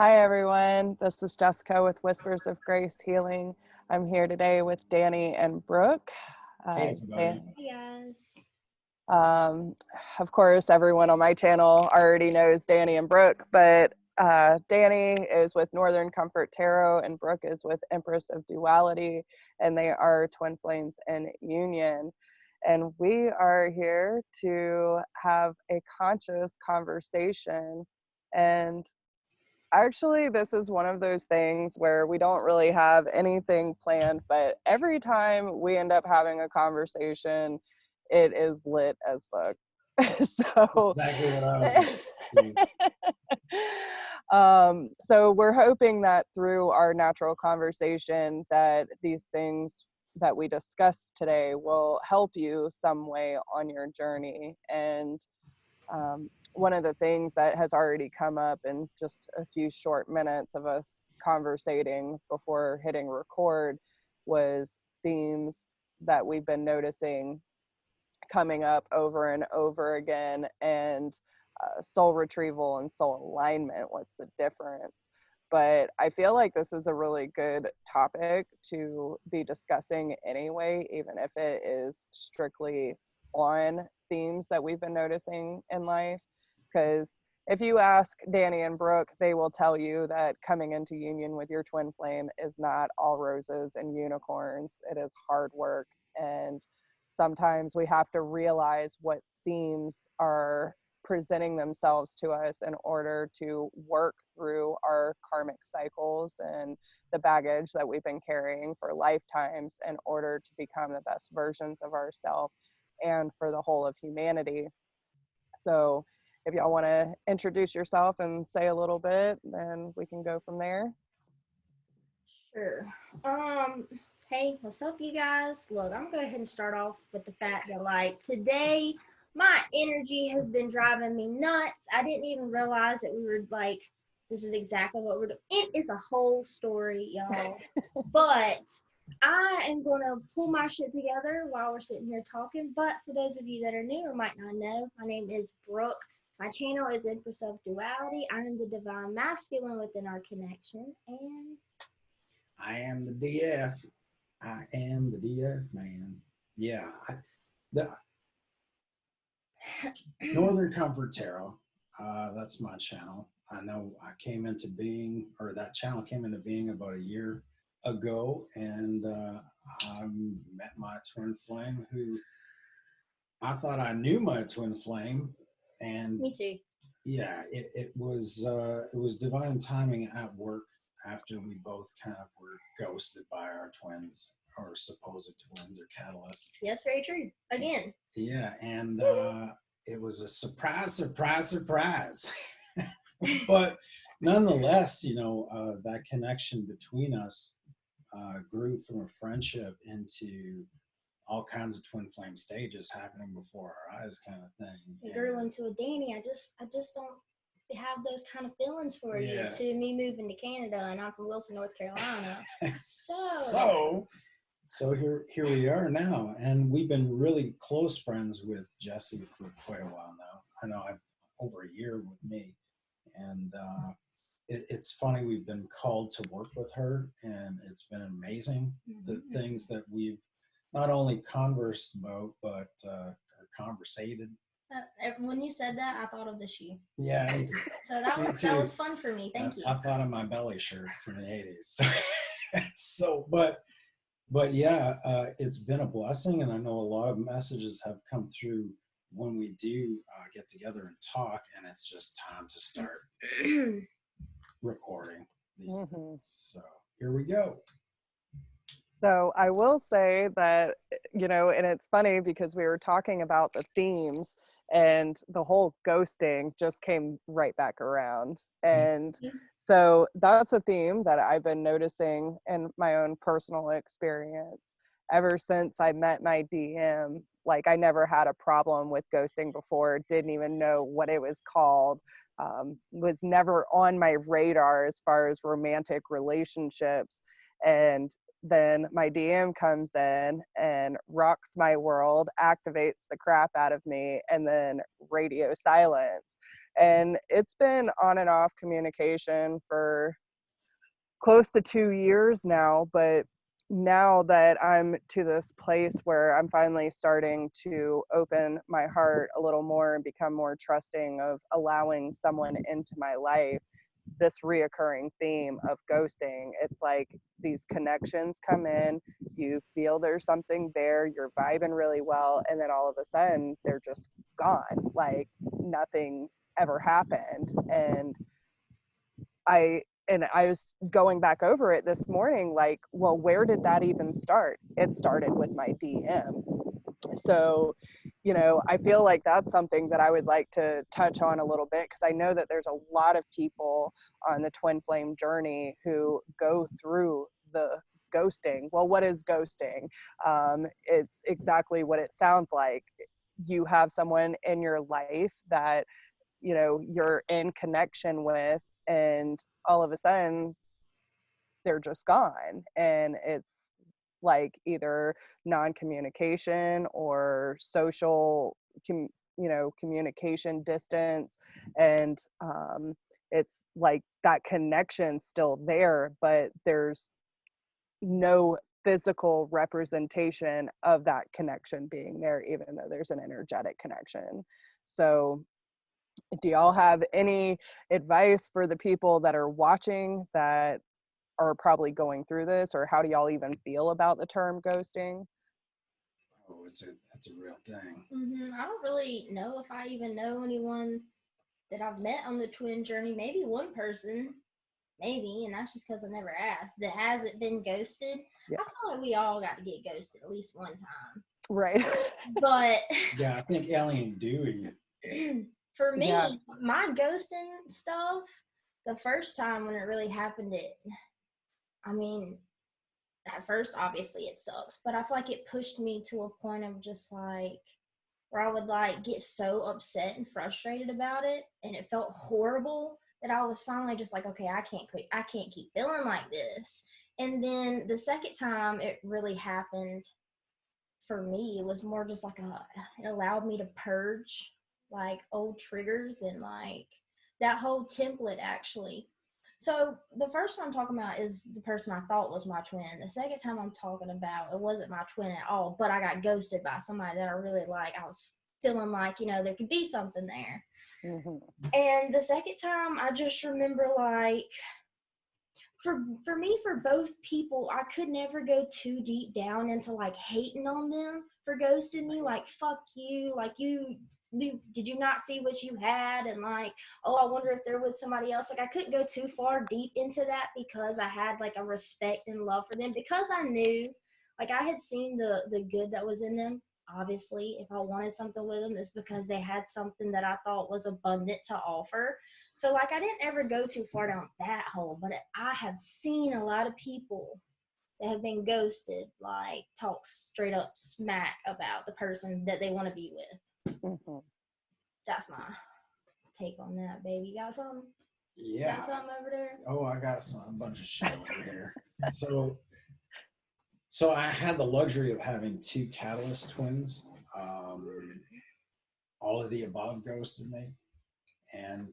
Hi, everyone. This is Jessica with Whispers of Grace Healing. I'm here today with Danny and Brooke. Hey, everybody. Dan- Hey guys. um, of course, everyone on my channel already knows Danny and Brooke, but Danny is with Northern Comfort Tarot and Brooke is with Empress of Duality, and they are twin flames in union. And we are here to have a conscious conversation. And actually, this is one of those things where we don't really have anything planned, but every time we end up having a conversation, it is lit as fuck. That's so, exactly what I was going to say. so we're hoping that through our natural conversation, that these things that we discussed today will help you some way on your journey. And one of the things that has already come up in just a few short minutes of us conversating before hitting record was themes that we've been noticing coming up over and over again, and soul retrieval and soul alignment. What's the difference? But I feel like this is a really good topic to be discussing anyway, even if it is strictly on themes that we've been noticing in life. Because if you ask Danny and Brooke, they will tell you that coming into union with your twin flame is not all roses and unicorns. It is hard work. And sometimes we have to realize what themes are presenting themselves to us in order to work through our karmic cycles and the baggage that we've been carrying for lifetimes in order to become the best versions of ourselves and for the whole of humanity. So if y'all want to introduce yourself and say a little bit, then we can go from there. Sure. Um, hey, what's up you guys? Look, I'm gonna go ahead and start off with the fact that today my energy has been driving me nuts. I didn't even realize that we were this is exactly what we're doing. It is a whole story, y'all. But I am gonna pull my shit together while we're sitting here talking. But for those of you that are new or might not know, my name is Brooke. My channel is Empress of Duality. I am the divine masculine within our connection. And I am the DF. I am the DF man. Yeah. The Northern Comfort Tarot, that's my channel. I know I came into being, or that channel came into being about a year ago, and I met my twin flame who I thought I knew my twin flame. And me too. yeah, it was divine timing at work after we both kind of were ghosted by our twins or supposed twins or catalysts. Yes, very true. Again. Yeah, and it was a surprise. But nonetheless, that connection between us grew from a friendship into all kinds of twin flame stages happening before our eyes, kind of thing. It grew into a Danny. I just don't have those kind of feelings for you. Yeah. To me moving to Canada, and I'm from Wilson, North Carolina. So here we are now, and we've been really close friends with Jessie for quite a while now. I know I've over a year with me, and it's funny, we've been called to work with her, and it's been amazing. The things that we've not only conversed about, but conversated. When you said that, I thought of the shoe. Yeah, me too. So that was fun for me. Thank you. I thought of my belly shirt from the 80s. So, but yeah, it's been a blessing, and I know a lot of messages have come through when we do get together and talk, and it's just time to start recording these things. So here we go. So I will say that, and it's funny because we were talking about the themes and the whole ghosting just came right back around. And so that's a theme that I've been noticing in my own personal experience ever since I met my DM. Like, I never had a problem with ghosting before, didn't even know what it was called, was never on my radar as far as romantic relationships. And then my DM comes in and rocks my world, activates the crap out of me, and then radio silence. And it's been on and off communication for close to 2 years now, but now that I'm to this place where I'm finally starting to open my heart a little more and become more trusting of allowing someone into my life, this reoccurring theme of ghosting, it's like these connections come in, you feel there's something there, you're vibing really well, and then all of a sudden they're just gone, like nothing ever happened. And I was going back over it this morning, like, well, where did that even start? It started with my DM. So, I feel like that's something that I would like to touch on a little bit, because I know that there's a lot of people on the twin flame journey who go through the ghosting. Well, what is ghosting? It's exactly what it sounds like. You have someone in your life that you're in connection with, and all of a sudden they're just gone, and it's like either non-communication or social communication distance. And it's like that connection's still there, but there's no physical representation of that connection being there, even though there's an energetic connection. So do y'all have any advice for the people that are watching that are probably going through this, or how do y'all even feel about the term ghosting? Oh, it's a real thing. I don't really know if I even know anyone that I've met on the twin journey. Maybe one person, maybe, and that's just because I never asked, that hasn't been ghosted. Yeah. I feel like we all got to get ghosted at least one time. Right. But yeah, I think Alien Dewey. For me, yeah. my ghosting stuff, the first time when it really happened, I mean, at first, obviously it sucks, but I feel like it pushed me to a point of just like, where I would like get so upset and frustrated about it, and it felt horrible, that I was finally just like, okay, I can't quit. I can't keep feeling like this. And then the second time it really happened for me, it was more just like it allowed me to purge like old triggers and like that whole template actually. So the first one I'm talking about is the person I thought was my twin. The second time I'm talking about, it wasn't my twin at all, but I got ghosted by somebody that I really like. I was feeling like, there could be something there. And the second time, I just remember like, for me, for both people, I could never go too deep down into like hating on them for ghosting me. Like, fuck you. Like, did you not see what you had? And like, oh, I wonder if they're with somebody else. Like, I couldn't go too far deep into that because I had like a respect and love for them, because I knew, like, I had seen the good that was in them. Obviously, if I wanted something with them, it's because they had something that I thought was abundant to offer. So, like, I didn't ever go too far down that hole, but I have seen a lot of people that have been ghosted, like, talk straight up smack about the person that they want to be with. That's my take on that, baby. You got something? Yeah. Got something over there? Oh, I got a bunch of shit over here. So I had the luxury of having two catalyst twins. All of the above ghosted me, and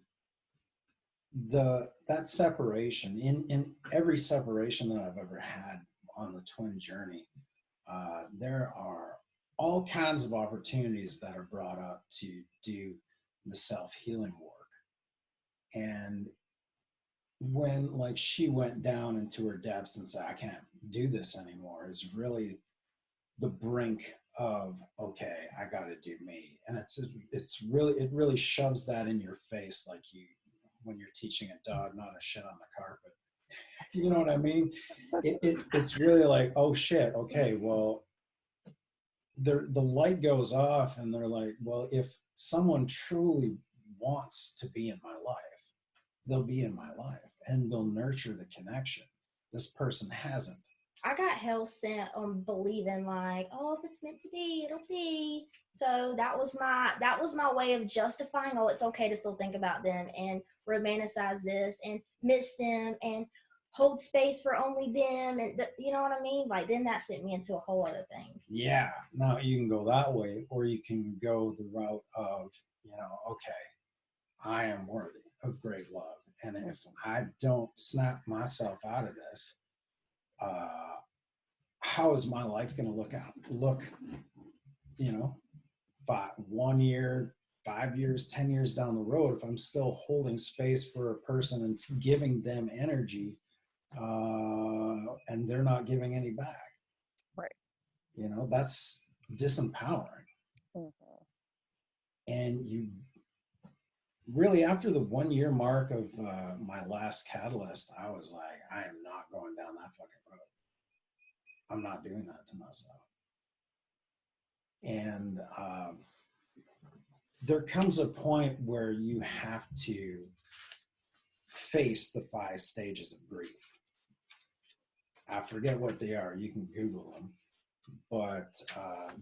that separation in every separation that I've ever had on the twin journey, there are all kinds of opportunities that are brought up to do the self-healing work. And when like she went down into her depths and said, I can't do this anymore, is really the brink of, okay, I got to do me. And it really shoves that in your face, like when you're teaching a dog not to shit on the carpet. You know what I mean? It's really like, oh shit, okay, well, the light goes off, and they're like, well, if someone truly wants to be in my life, they'll be in my life and they'll nurture the connection. This person hasn't. I got hell sent on believing like, oh, if it's meant to be, it'll be. So that was my way of justifying, oh, it's okay to still think about them and romanticize this and miss them and hold space for only them, and you know what I mean? Like, then that sent me into a whole other thing. Yeah. Now you can go that way, or you can go the route of, okay, I am worthy of great love. And if I don't snap myself out of this, how is my life going to look, you know, 1 year, 5 years, 10 years down the road, if I'm still holding space for a person and giving them energy, and they're not giving any back. Right. You know, that's disempowering. Mm-hmm. And you really, after the 1 year mark of my last catalyst, I was like, I am not going down that fucking road. I'm not doing that to myself. And there comes a point where you have to face the 5 stages of grief. I forget what they are. You can Google them. But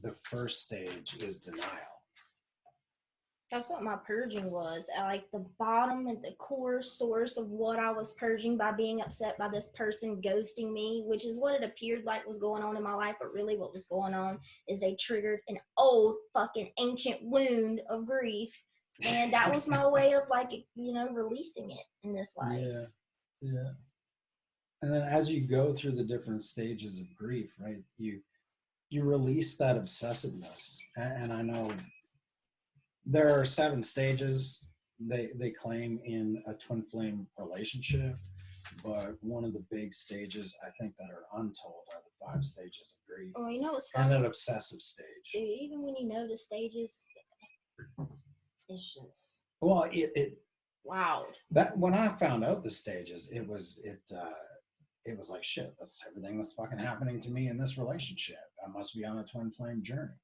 the first stage is denial. That's what my purging was. At like the bottom and the core source of what I was purging by being upset by this person ghosting me, which is what it appeared like was going on in my life. But really what was going on is they triggered an old fucking ancient wound of grief. And that was my way of like, you know, releasing it in this life. Yeah. Yeah. And then as you go through the different stages of grief, right, you release that obsessiveness. And I know there are 7 stages they claim in a twin flame relationship, but one of the big stages I think that are untold are the 5 stages of grief. Oh, you know what's funny? And an obsessive stage. Dude, even when you know the stages, it's just it wow. That when I found out the stages, it was like, shit, that's everything that's fucking happening to me in this relationship. I must be on a twin flame journey.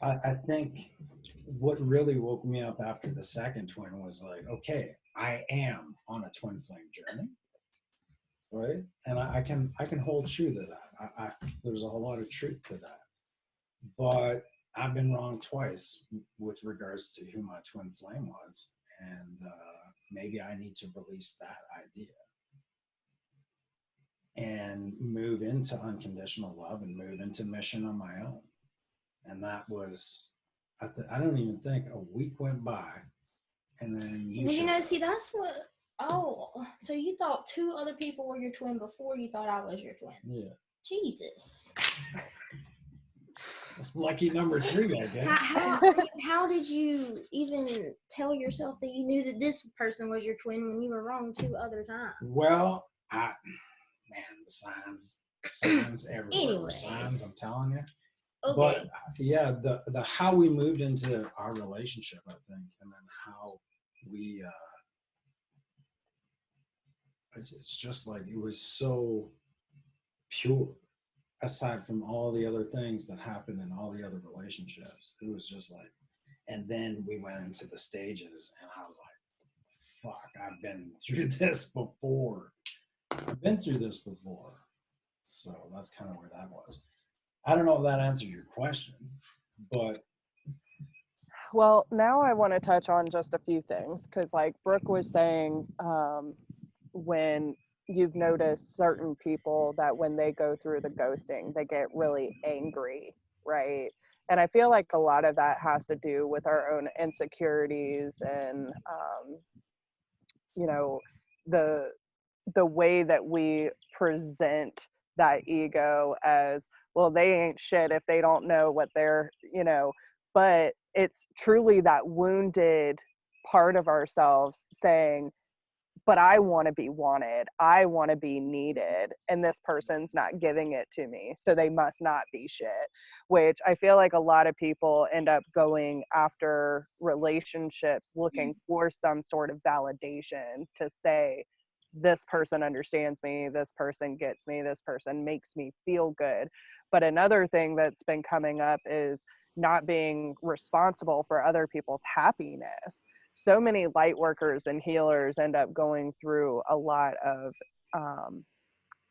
I think what really woke me up after the second twin was like, okay, I am on a twin flame journey, right? And I can hold true to that. There's a whole lot of truth to that. But I've been wrong twice with regards to who my twin flame was. And maybe I need to release that idea and move into unconditional love and move into mission on my own. And that was, I don't even think a week went by. And then you know, see, that's what, so you thought 2 other people were your twin before you thought I was your twin. Yeah. Jesus. Lucky number 3, I guess. How did you even tell yourself that you knew that this person was your twin when you were wrong 2 other times? Well, signs everywhere. Anyways. Signs, I'm telling you. Okay. But yeah, the how we moved into our relationship, I think, and then how we it's just like it was so pure, aside from all the other things that happened in all the other relationships. It was just like, and then we went into the stages and I was like, fuck, I've been through this before. So that's kind of where that was. I don't know if that answered your question, but. Well, now I want to touch on just a few things, because like Brooke was saying, when you've noticed certain people that when they go through the ghosting, they get really angry, right? And I feel like a lot of that has to do with our own insecurities and, you know, the way that we present that ego as, well, they ain't shit if they don't know what they're, you know, but it's truly that wounded part of ourselves saying, but I want to be wanted. I want to be needed. And this person's not giving it to me. So they must not be shit, which I feel like a lot of people end up going after relationships looking for some sort of validation to say, this person understands me, this person gets me, this person makes me feel good. But another thing that's been coming up is not being responsible for other people's happiness. So many light workers and healers end up going through a lot of,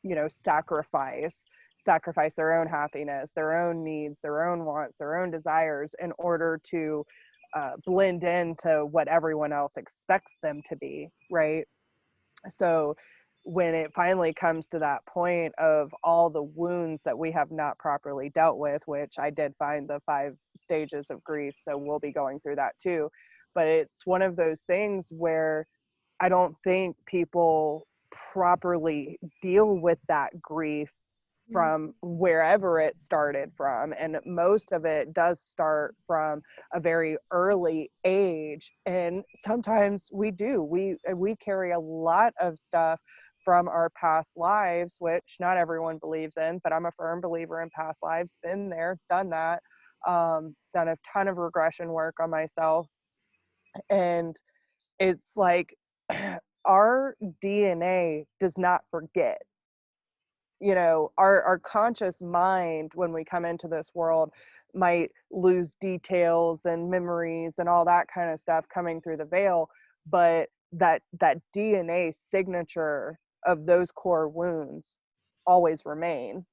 you know, sacrifice their own happiness, their own needs, their own wants, their own desires in order to blend into what everyone else expects them to be, right? So when it finally comes to that point of all the wounds that we have not properly dealt with, which I did find the 5 stages of grief, so we'll be going through that too. but it's one of those things where I don't think people properly deal with that grief from wherever it started from. And most of it does start from a very early age. And sometimes we carry a lot of stuff from our past lives, which not everyone believes in, but I'm a firm believer in past lives. Been there, done that, done a ton of regression work on myself. And it's like our DNA does not forget. You know, our conscious mind, when we come into this world, might lose details and memories and all that kind of stuff coming through the veil, but that DNA signature of those core wounds always remain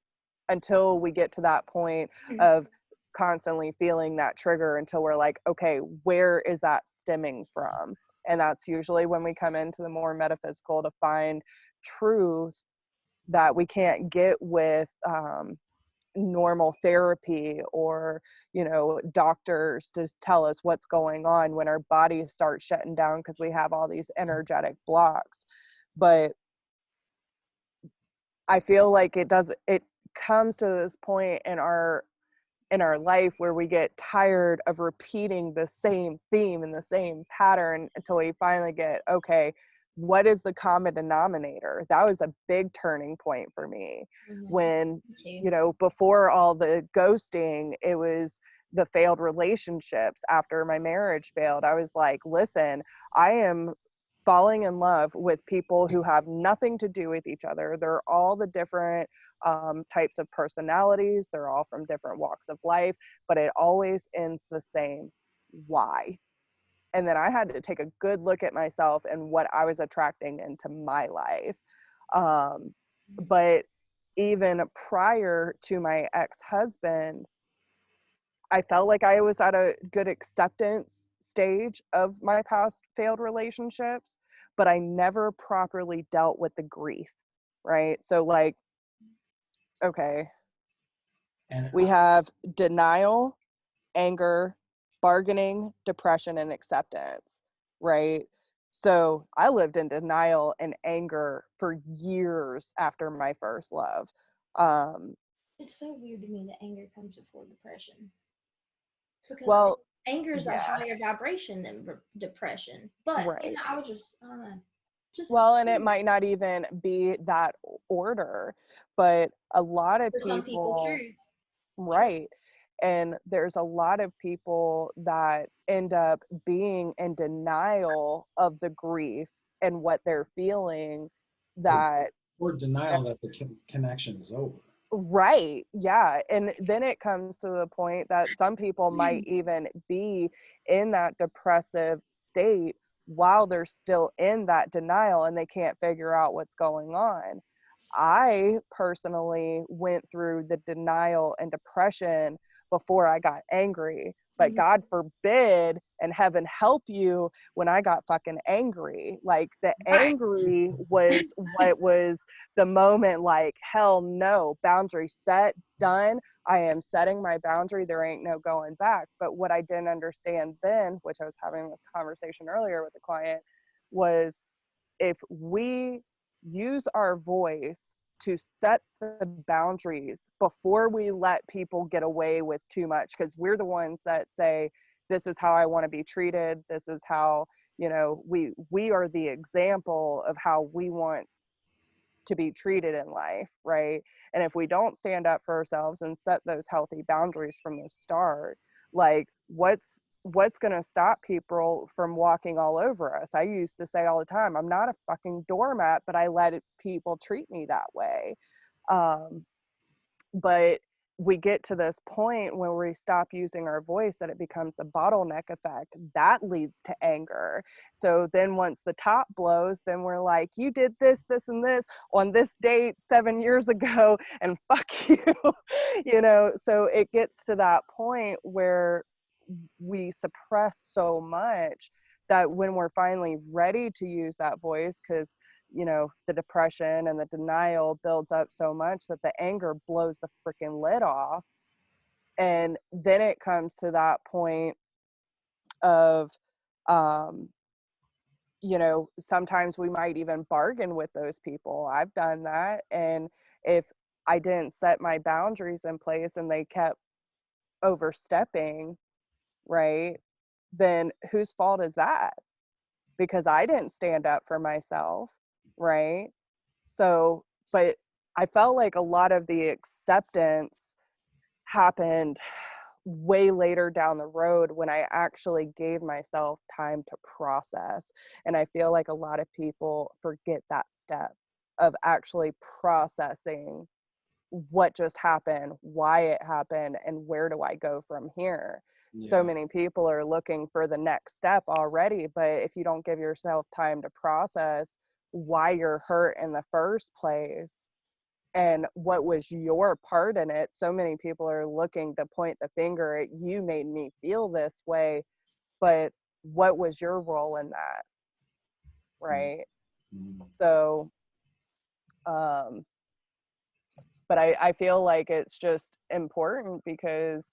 until we get to that point of constantly feeling that trigger, until we're like, okay, where is that stemming from? And that's usually when we come into the more metaphysical to find truth that we can't get with normal therapy, or, you know, doctors to tell us what's going on when our bodies start shutting down because we have all these energetic blocks. But I feel like it comes to this point in our life where we get tired of repeating the same theme and the same pattern until we finally get, okay, what is the common denominator? That was a big turning point for me. When, you know, before all the ghosting, it was the failed relationships. After my marriage failed, I was like, listen, I am falling in love with people who have nothing to do with each other. They're all the different types of personalities. They're all from different walks of life, but it always ends the same. Why? And then I had to take a good look at myself and what I was attracting into my life. But even prior to my ex-husband, I felt like I was at a good acceptance stage of my past failed relationships, but I never properly dealt with the grief, right? So like, okay, And we have denial, anger, bargaining, depression, and acceptance, right? So I lived in denial and anger for years after my first love. It's so weird to me that anger comes before depression, because Well, anger is a yeah, higher vibration than depression. But right. I would just, I don't know, just Well, and it might not even be that order, but a lot of for some people, people, true. right. And there's a lot of people that end up being in denial of the grief and what they're feeling, that or denial that the connection is over. right, yeah. And then it comes to the point that some people might even be in that depressive state while they're still in that denial and they can't figure out what's going on. I personally went through the denial and depression before I got angry, but God forbid and heaven help you when I got fucking angry. Like the Right. angry was what was the moment, like, hell no, boundary set, done. I am setting my boundary. There ain't no going back. But what I didn't understand then, which I was having this conversation earlier with a client, was if we use our voice to set the boundaries before we let people get away with too much, because we're the ones that say, this is how I want to be treated, this is how, you know, we are the example of how we want to be treated in life, right? And if we don't stand up for ourselves and set those healthy boundaries from the start, like what's going to stop people from walking all over us? I used to say all the time, I'm not a fucking doormat, but I let people treat me that way. But we get to this point where we stop using our voice, that it becomes the bottleneck effect that leads to anger. So then once the top blows, then we're like, you did this, this, and this on this date 7 years ago, and fuck you. You know, so it gets to that point where we suppress so much that when we're finally ready to use that voice, because you know, the depression and the denial builds up so much that the anger blows the freaking lid off. And then it comes to that point of um sometimes we might even bargain with those people. I've done that. And if I didn't set my boundaries in place and they kept overstepping, right, then whose fault is that? Because I didn't stand up for myself, right? So, but I felt like a lot of the acceptance happened way later down the road when I actually gave myself time to process. And I feel like a lot of people forget that step of actually processing what just happened, why it happened, and where do I go from here. So Yes. many people are looking for the next step already, but if you don't give yourself time to process why you're hurt in the first place and what was your part in it, so many people are looking to point the finger at you made me feel this way, but what was your role in that, right? Mm-hmm. So um but I feel like it's just important because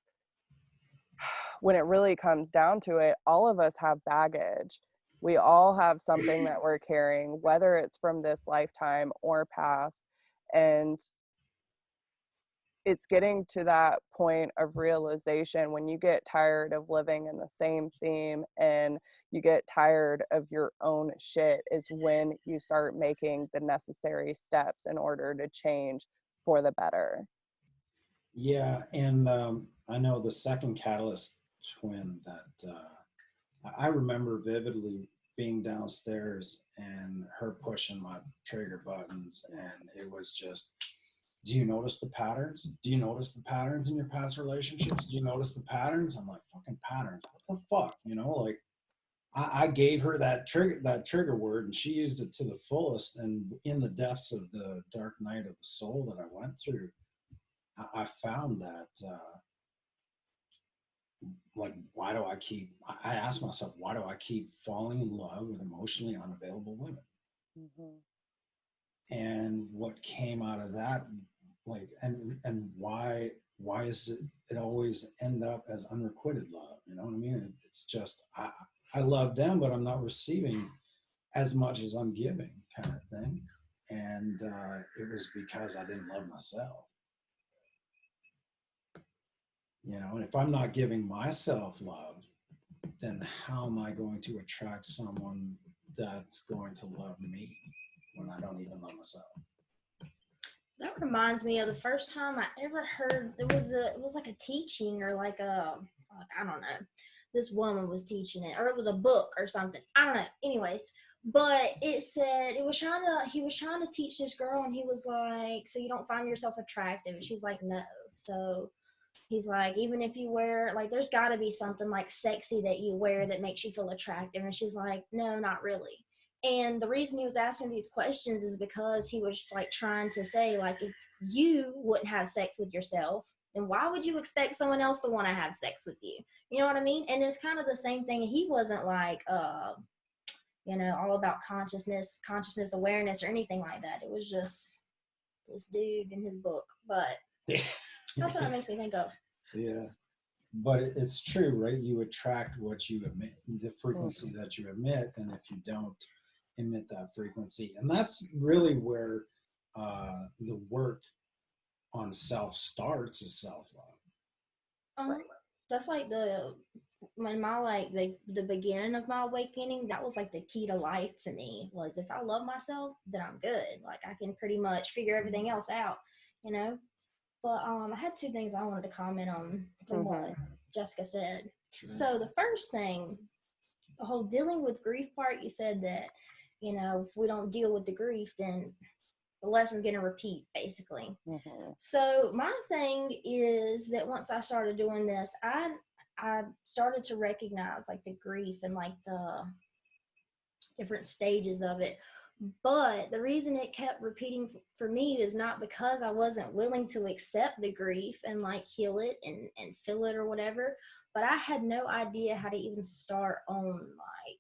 when it really comes down to it, all of us have baggage. We all have something that we're carrying, whether it's from this lifetime or past. And it's getting to that point of realization when you get tired of living in the same theme and you get tired of your own shit is when you start making the necessary steps in order to change for the better. Yeah, and I know the second catalyst twin that I remember vividly being downstairs and her pushing my trigger buttons, and it was just, do you notice the patterns? Do you notice the patterns in your past relationships? Do you notice the patterns? I'm like, fucking patterns. What the fuck? Like I gave her that trigger word, and she used it to the fullest. And in the depths of the dark night of the soul that I went through, I found that like, why do I asked myself, why do I keep falling in love with emotionally unavailable women? Mm-hmm. And what came out of that, like, and why is it always end up as unrequited love? You know what I mean? It's just I love them, but I'm not receiving as much as I'm giving, kind of thing. And it was because I didn't love myself. And if I'm not giving myself love, then how am I going to attract someone that's going to love me when I don't even love myself? That reminds me of the first time I ever heard it was like a teaching or like I don't know. This woman was teaching it, or it was a book or something. I don't know. Anyways, but it said he was trying to teach this girl, and he was like, so you don't find yourself attractive? And she's like, no. So he's like, even if you wear, like, there's got to be something like sexy that you wear that makes you feel attractive. And she's like, no, not really. And the reason he was asking these questions is because he was like trying to say, like, if you wouldn't have sex with yourself, then why would you expect someone else to want to have sex with you? You know what I mean? And it's kind of the same thing. He wasn't like, all about consciousness awareness or anything like that. It was just this dude in his book. But that's what it makes me think of. Yeah. But it's true, right? You attract what you emit, the frequency that you emit. And if you don't emit that frequency, and that's really where the work on self starts, is self-love. Right. That's like when my like the beginning of my awakening, that was like the key to life to me, was if I love myself, then I'm good. Like I can pretty much figure everything else out, you know. But I had two things I wanted to comment on from what Jessica said. Sure. So the first thing, the whole dealing with grief part, you said that, if we don't deal with the grief, then the lesson's going to repeat, basically. Mm-hmm. So my thing is that once I started doing this, I started to recognize like the grief and like the different stages of it. But the reason it kept repeating for me is not because I wasn't willing to accept the grief and like heal it and feel it or whatever, but I had no idea how to even start on like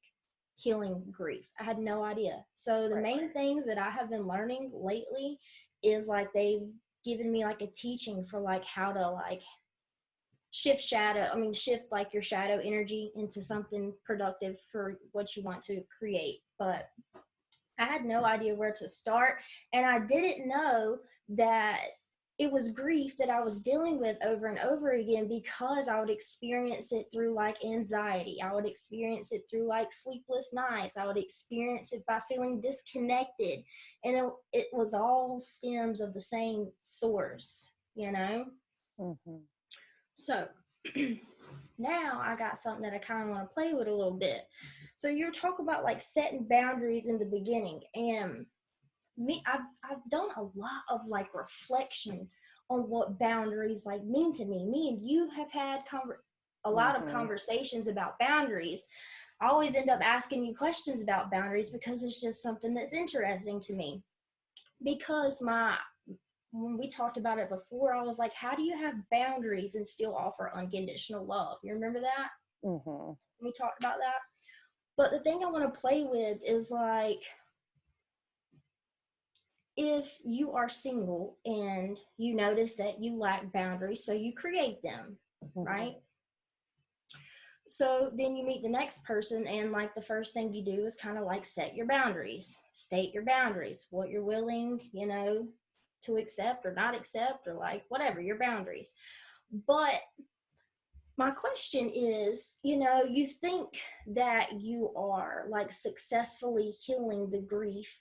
healing grief. I had no idea. So the main things that I have been learning lately is like they've given me like a teaching for like how to like shift like your shadow energy into something productive for what you want to create. But I had no idea where to start, and I didn't know that it was grief that I was dealing with over and over again, because I would experience it through like anxiety. I would experience it through like sleepless nights. I would experience it by feeling disconnected. And it was all stems of the same source, you know? Mm-hmm. So now I got something that I kind of want to play with a little bit. So you're talking about like setting boundaries in the beginning, and I've done a lot of like reflection on what boundaries like mean to me. Me and you have had a lot of conversations about boundaries. I always end up asking you questions about boundaries because it's just something that's interesting to me. Because when we talked about it before, I was like, how do you have boundaries and still offer unconditional love? You remember that? Mm-hmm. We talked about that. But the thing I want to play with is like, if you are single and you notice that you lack boundaries, so you create them, right? So then you meet the next person, and like the first thing you do is kind of like set your boundaries, state your boundaries, what you're willing, to accept or not accept, or like whatever your boundaries. But my question is, you think that you are like successfully healing the grief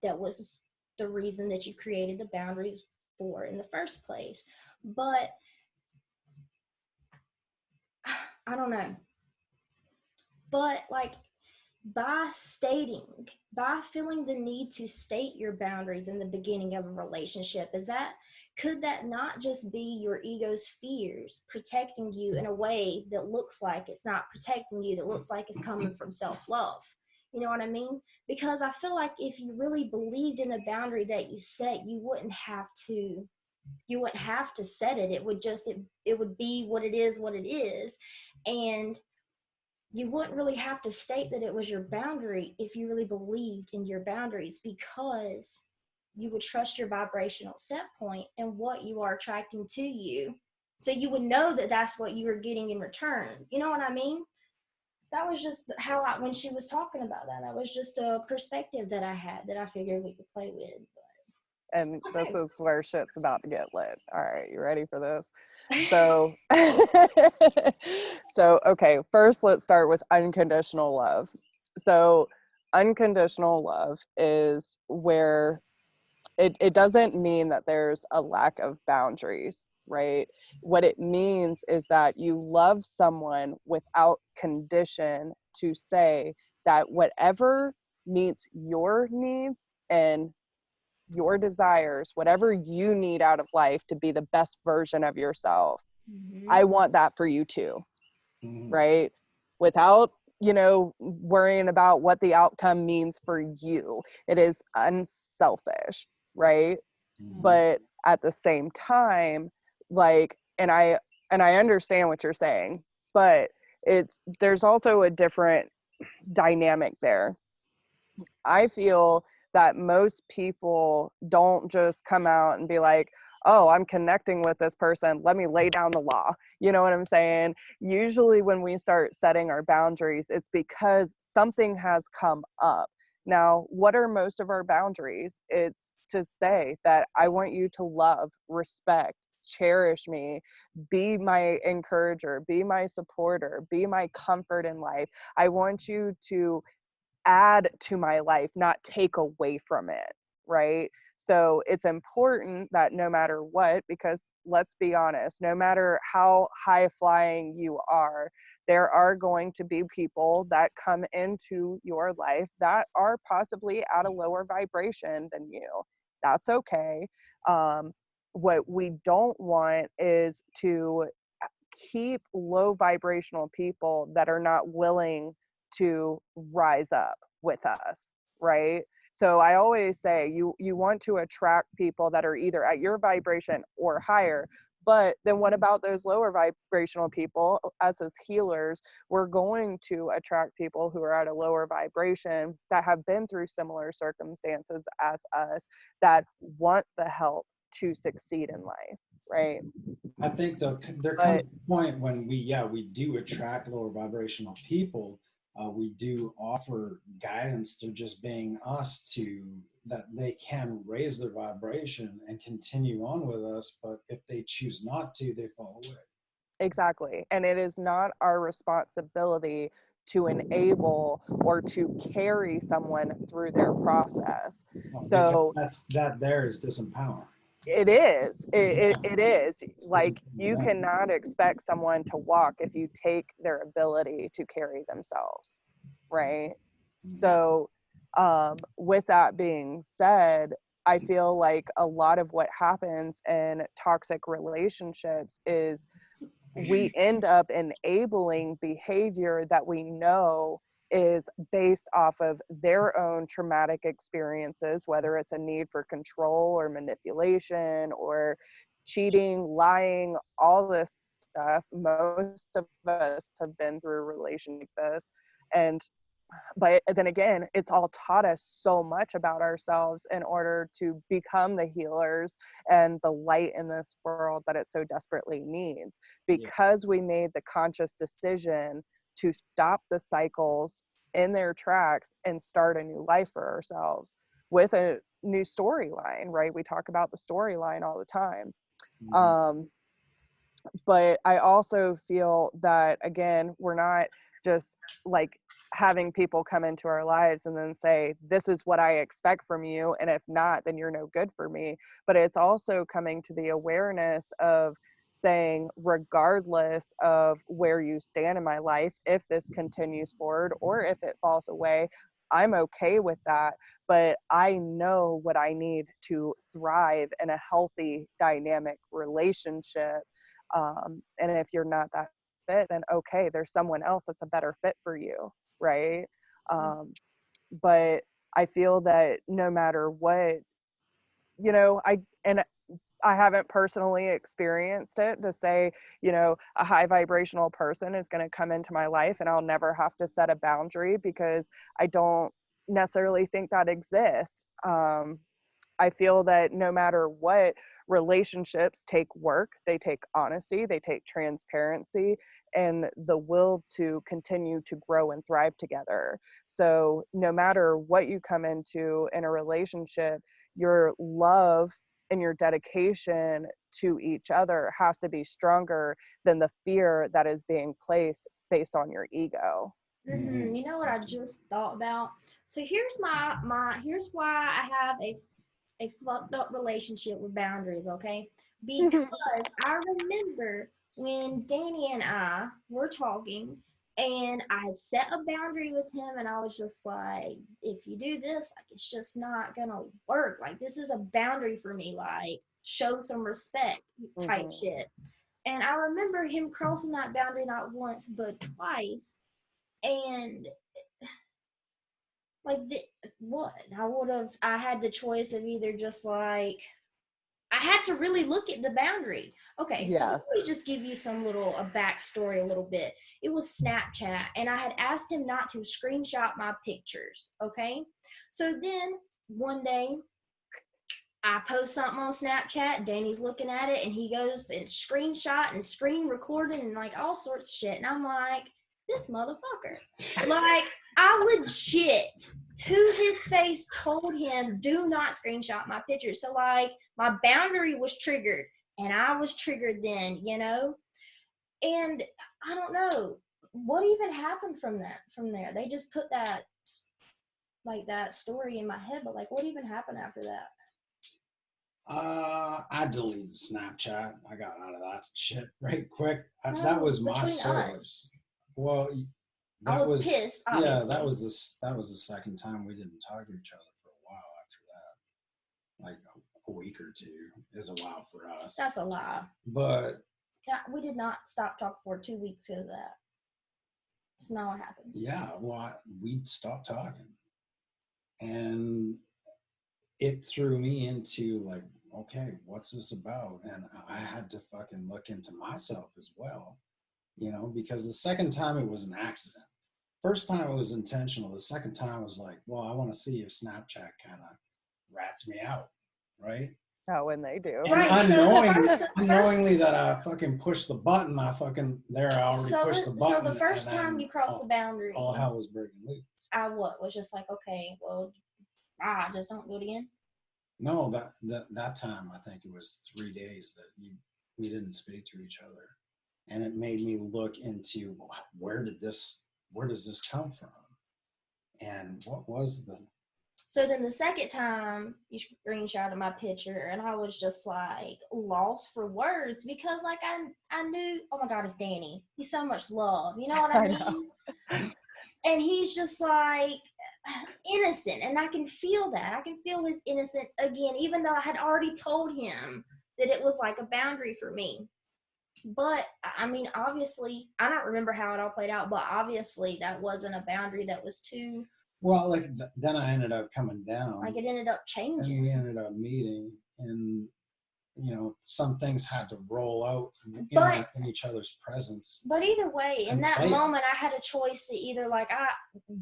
that was the reason that you created the boundaries for in the first place. But I don't know. But like by feeling the need to state your boundaries in the beginning of a relationship, could that not just be your ego's fears protecting you in a way that looks like it's not protecting you, that looks like it's coming from self-love? You know what I mean? Because I feel like if you really believed in the boundary that you set, you wouldn't have to set it. It would be what it is. And you wouldn't really have to state that it was your boundary if you really believed in your boundaries, because you would trust your vibrational set point and what you are attracting to you. So you would know that that's what you were getting in return. You know what I mean? That was just when she was talking about that was just a perspective that I had that I figured we could play with. And Okay. this is where shit's about to get lit. All right, you ready for this? So, okay, first let's start with unconditional love. So, unconditional love is where it doesn't mean that there's a lack of boundaries, right? What it means is that you love someone without condition, to say that whatever meets your needs and your desires, whatever you need out of life to be the best version of yourself, I want that for you too, right? Without, worrying about what the outcome means for you. It is unselfish, right? But at the same time, like, and I understand what you're saying, but there's also a different dynamic there. I feel that most people don't just come out and be like, oh, I'm connecting with this person, let me lay down the law. You know what I'm saying? Usually when we start setting our boundaries, it's because something has come up. Now, what are most of our boundaries? It's to say that I want you to love, respect, cherish me, be my encourager, be my supporter, be my comfort in life. I want you to add to my life, not take away from it, right? So it's important that no matter what, because let's be honest, no matter how high flying you are, there are going to be people that come into your life that are possibly at a lower vibration than you. That's okay. What we don't want is to keep low vibrational people that are not willing to rise up with us, right? So I always say you want to attract people that are either at your vibration or higher. But then what about those lower vibrational people? Us as healers, we're going to attract people who are at a lower vibration, that have been through similar circumstances as us, that want the help to succeed in life. right? I think there comes But a point when we do attract lower vibrational people. We do offer guidance through just being us to that they can raise their vibration and continue on with us. But if they choose not to, they fall away. exactly. And it is not our responsibility to enable or to carry someone through their process. Because So that there is disempowering. it is. It is. It's Like, you disempowering. cannot expect someone to walk if you take their ability to carry themselves, right? So, with that being said, I feel like a lot of what happens in toxic relationships is we end up enabling behavior that we know is based off of their own traumatic experiences, whether it's a need for control or manipulation or cheating, lying, all this stuff. Most of us have been through a relation like this. And but then again, it's all taught us so much about ourselves in order to become the healers and the light in this world that it so desperately needs, because we made the conscious decision to stop the cycles in their tracks and start a new life for ourselves with a new storyline, right? We talk about the storyline all the time. um but I also feel that, again, we're not just like having people come into our lives and then say, this is what I expect from you, and if not, then you're no good for me. But it's also coming to the awareness of saying, regardless of where you stand in my life, if this continues forward or if it falls away, I'm okay with that. But I know what I need to thrive in a healthy, dynamic relationship. And if you're not that fit, then okay, there's someone else that's a better fit for you, right? um, but I feel that no matter what, I haven't personally experienced it to say, a high vibrational person is going to come into my life and I'll never have to set a boundary, because I don't necessarily think that exists. I feel that no matter what, relationships take work, they take honesty, they take transparency, and the will to continue to grow and thrive together. So, no matter what you come into in a relationship, your love and your dedication to each other has to be stronger than the fear that is being placed based on your ego. You know what I just thought about? So here's here's why I have a fucked up relationship with boundaries, okay? Because I remember when Danny and I were talking, and I had set a boundary with him, and I was just like, if you do this, like, it's just not gonna work. Like, this is a boundary for me, like, show some respect type shit. And I remember him crossing that boundary not once but twice. And like, what I had the choice of either just like, I had to really look at the boundary. Okay, so Yeah. let me just give you some little a backstory a little bit. It was Snapchat, and I had asked him not to screenshot my pictures. Okay, so then one day I post something on Snapchat, Danny's looking at it, and he goes and screenshot and screen recording and like all sorts of shit. And I'm like, this motherfucker. Like, I legit to his face told him, do not screenshot my pictures. So like, my boundary was triggered, and I was triggered then, And I don't know what even happened from there. They just put that story in my head, but like, what even happened after that? I deleted Snapchat. I got out of that shit right quick. No, that was my between source. us. Well, I was pissed, obviously. Yeah, that was the second time we didn't talk to each other for a while after that. Like a week or two is a while for us. That's a lie. But yeah, we did not stop talking for 2 weeks because of that. That's not what happened. Yeah, well, we stopped talking, and it threw me into like, okay, what's this about? And I had to fucking look into myself as well, because the second time it was an accident. First time it was intentional. The second time was like, well, I want to see if Snapchat kind of rats me out, right? Oh, when they do. And Right, so the unknowingly that I fucking pushed the button, I already pushed the button. So the first time you crossed the boundary, all hell was breaking loose. I was just like, okay, well, just don't do it again. No, that time I think it was 3 days that we didn't speak to each other, and it made me look into where does this come from, and what was the. So then the second time you screenshotted my picture, and I was just like lost for words because like I knew, oh my God, it's Danny. He's so much love. You know what I mean? And he's just like innocent, and I can feel that. I can feel his innocence again, even though I had already told him that it was like a boundary for me. But I mean, obviously, I don't remember how it all played out, but obviously that wasn't a boundary that was too. Well, like then I ended up coming down. Like it ended up changing. And we ended up meeting, and some things had to roll out in each other's presence. But either way, in that moment, I had a choice to either like I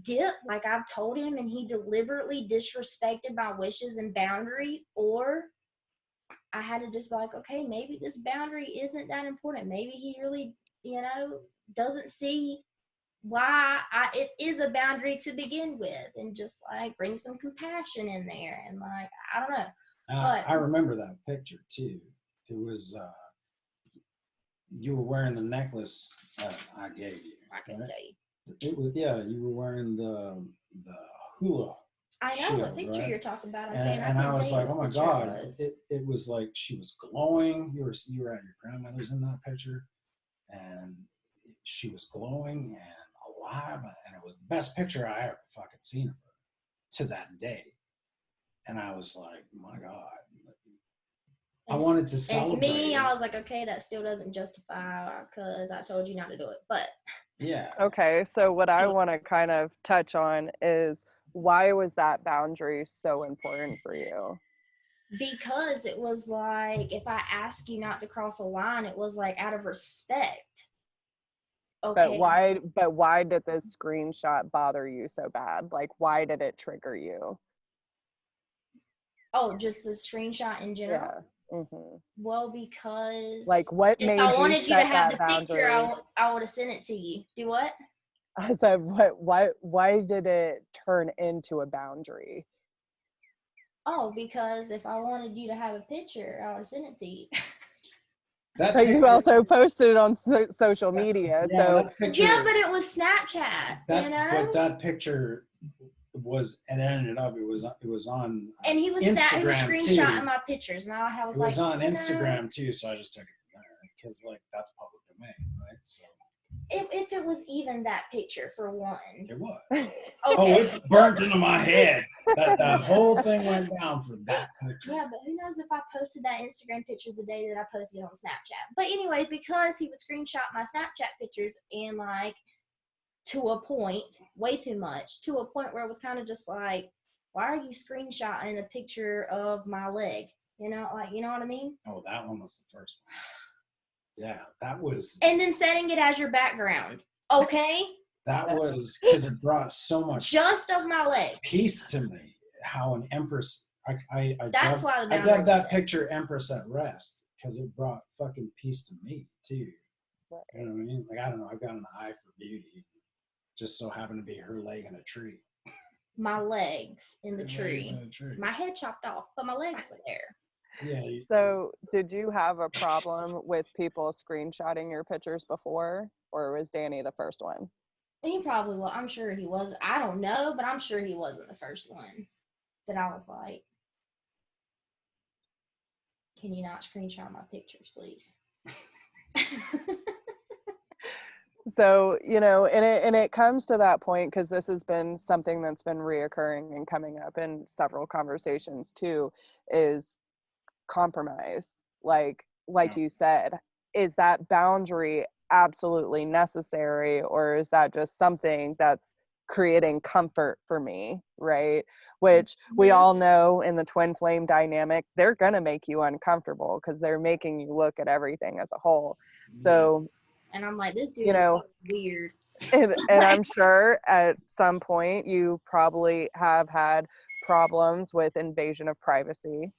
dip, like I've told him, and he deliberately disrespected my wishes and boundary, or I had to just be like, okay, maybe this boundary isn't that important. Maybe he really, doesn't see why it is a boundary to begin with, and just like bring some compassion in there, and like I don't know. I remember that picture too. It was you were wearing the necklace that I gave you. I can tell you. It was you were wearing the hula. I know shield, what picture right? you're talking about. And I was like, oh my God, it was like she was glowing. You were at your grandmother's in that picture, and she was glowing and alive, and it was the best picture I ever fucking seen of her to that day. And I was like, my God. I wanted to celebrate. And to me, I was like, okay, that still doesn't justify because I told you not to do it. But yeah. Okay, so what I want to kind of touch on is why was that boundary so important for you? Because it was like, if I ask you not to cross a line, it was like out of respect. Okay. But why did this screenshot bother you so bad? Like, why did it trigger you? Oh, just the screenshot in general? Yeah. Mm-hmm. Well, because like what made if I wanted you to have the boundary? picture, I would have sent it to you. Do what? I said, why did it turn into a boundary? Oh, because if I wanted you to have a picture, I would have sent it to you. But you also posted it on social media. Yeah, but it was Snapchat. But that picture and ended up it was on and he was screenshotting my pictures, and I was like, it was on Instagram too, so I just took it from there because like that's public domain, right? So if it was even that picture for one, it was. Okay. Oh, it's burnt into my head. That whole thing went down for that picture. Yeah, but who knows if I posted that Instagram picture the day that I posted it on Snapchat. But anyway, because he would screenshot my Snapchat pictures and like to a point, way too much, to a point where it was kind of just like, why are you screenshotting a picture of my leg? You know what I mean? Oh, that one was the first one. Yeah, that was. And then setting it as your background. Okay? That was because it brought so much. Just of my legs. Peace to me. How an Empress. I dubbed that picture Empress at Rest because it brought fucking peace to me too. Right. You know what I mean? Like, I don't know. I've got an eye for beauty. Just so happened to be her leg in a tree. My legs in the tree. My head chopped off, but my legs were there. Yeah. So did you have a problem with people screenshotting your pictures before, or was Danny the first one? He probably was. I'm sure he was. I don't know, but I'm sure he wasn't the first one that I was like, can you not screenshot my pictures, please? So, and it comes to that point, because this has been something that's been reoccurring and coming up in several conversations too, is compromise. Like you said, is that boundary absolutely necessary, or is that just something that's creating comfort for me, right? Which we all know in the twin flame dynamic, they're going to make you uncomfortable because they're making you look at everything as a whole. So and I'm like, this dude is weird. And I'm sure at some point you probably have had problems with invasion of privacy,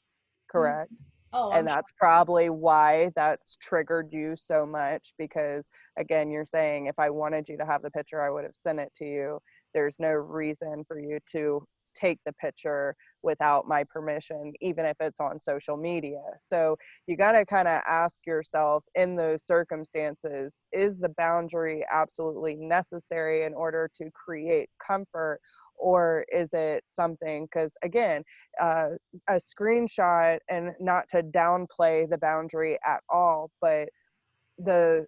correct? Oh, And that's probably why that's triggered you so much, because again, you're saying, if I wanted you to have the picture, I would have sent it to you. There's no reason for you to take the picture without my permission, even if it's on social media. So you got to kind of ask yourself, in those circumstances, is the boundary absolutely necessary in order to create comfort? Or is it something, because again, a screenshot, and not to downplay the boundary at all, but the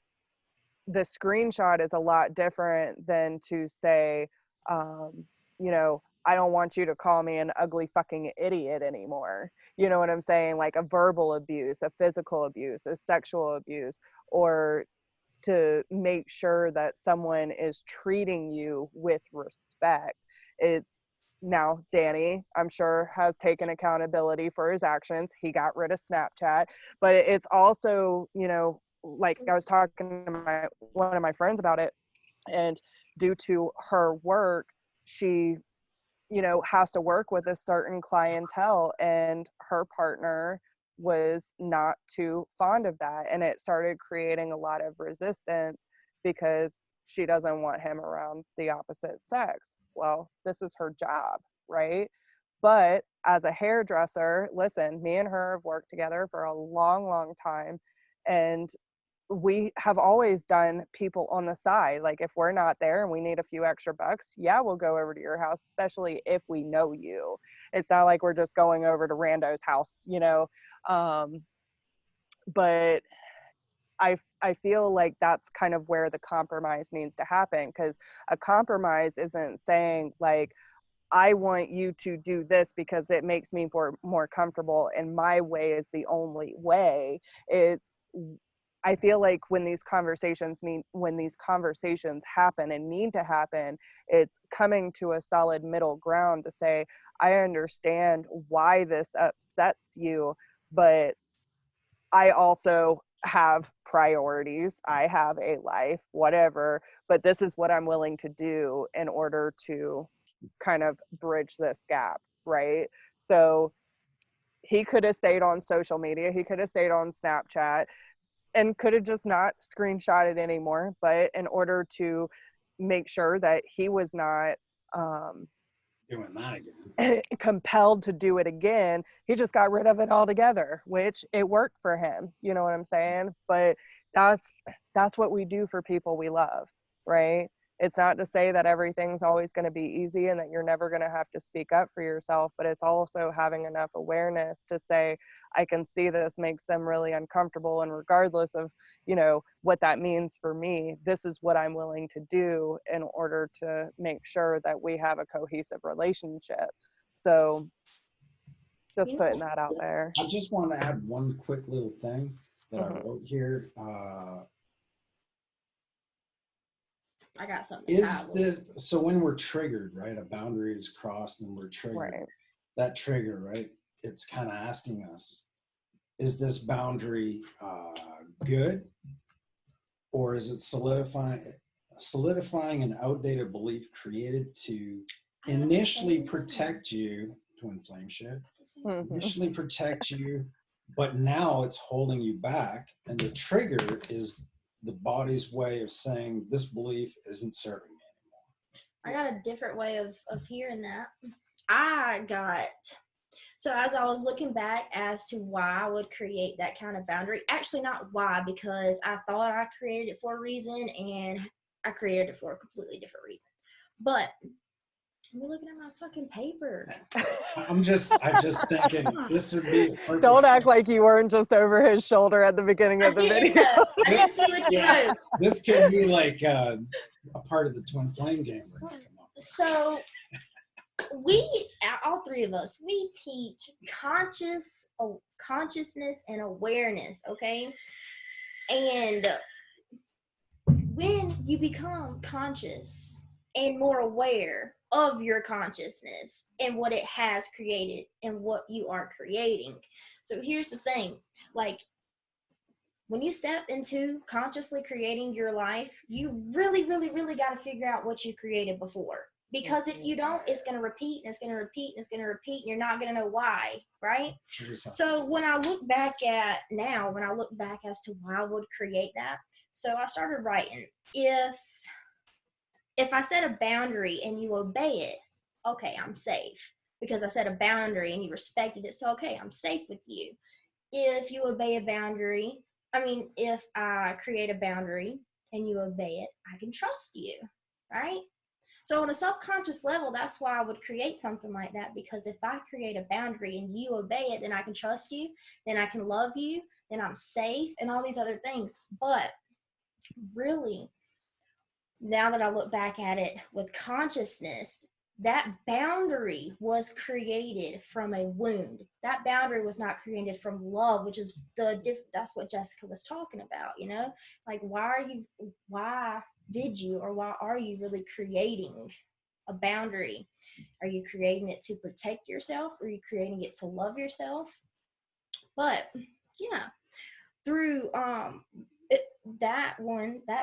screenshot is a lot different than to say, you know, I don't want you to call me an ugly fucking idiot anymore. You know what I'm saying? Like a verbal abuse, a physical abuse, a sexual abuse, or to make sure that someone is treating you with respect. It's now Danny, I'm sure, has taken accountability for his actions. He got rid of Snapchat, but it's also, you know, like I was talking to one of my friends about it, and due to her work, she, you know, has to work with a certain clientele, and her partner was not too fond of that, and it started creating a lot of resistance because she doesn't want him around the opposite sex. Well, this is her job, right? But as a hairdresser, listen, me and her have worked together for a long, long time, and we have always done people on the side. Like if we're not there and we need a few extra bucks, yeah, we'll go over to your house, especially if we know you. It's not like we're just going over to rando's house, you know. But I feel like that's kind of where the compromise needs to happen, because a compromise isn't saying like, I want you to do this because it makes me more comfortable and my way is the only way. It's, I feel like when these conversations happen and need to happen, it's coming to a solid middle ground to say, I understand why this upsets you, but I also have priorities. I have a life, whatever, but this is what I'm willing to do in order to kind of bridge this gap, right? So he could have stayed on social media, he could have stayed on Snapchat, and could have just not screenshotted anymore. But in order to make sure that he was not Doing that again. compelled to do it again, he just got rid of it altogether, which it worked for him. You know what I'm saying? But that's what we do for people we love, right? It's not to say that everything's always going to be easy and that you're never going to have to speak up for yourself, but it's also having enough awareness to say, I can see this makes them really uncomfortable, and regardless of, you know, what that means for me, this is what I'm willing to do in order to make sure that we have a cohesive relationship. So just you putting know, that out there. I just want to add one quick little thing that I Mhm. wrote here. I got something Is to this, so when we're triggered, right? A boundary is crossed and we're triggered. Right. That trigger, right? It's kind of asking us, is this boundary good, or is it solidifying an outdated belief created to initially protect you, twin flame shit, Mhm. initially protect you, but now it's holding you back, and the trigger is the body's way of saying this belief isn't serving me. I got a different way of hearing that. So as I was looking back as to why I would create that kind of boundary, actually not why, because I thought I created it for a reason and I created it for a completely different reason. But I'm looking at my fucking paper. I'm just thinking this would be a perfect. Don't act like you weren't just over his shoulder at the beginning of the video. I didn't see what you wrote. This could be like a part of the twin flame game we're gonna come up with. So all three of us, we teach consciousness and awareness, okay? And when you become conscious and more aware of your consciousness and what it has created and what you are creating. So here's the thing, like when you step into consciously creating your life, you really, really, really got to figure out what you created before. Because if you don't, it's going to repeat and it's going to repeat and it's going to repeat, and you're not going to know why, right? So when I look back as to why I would create that, so I started writing, if I set a boundary and you obey it, okay, I'm safe, because I set a boundary and you respected it, so okay, I'm safe with you. If you obey a boundary, if I create a boundary and you obey it, I can trust you, right? So on a subconscious level, that's why I would create something like that, because if I create a boundary and you obey it, then I can trust you, then I can love you, then I'm safe, and all these other things. But really, now that I look back at it with consciousness, that boundary was created from a wound. That boundary was not created from love, which is that's what Jessica was talking about, like why did you, or why are you really creating a boundary? Are you creating it to protect yourself, or are you creating it to love yourself? But yeah, through that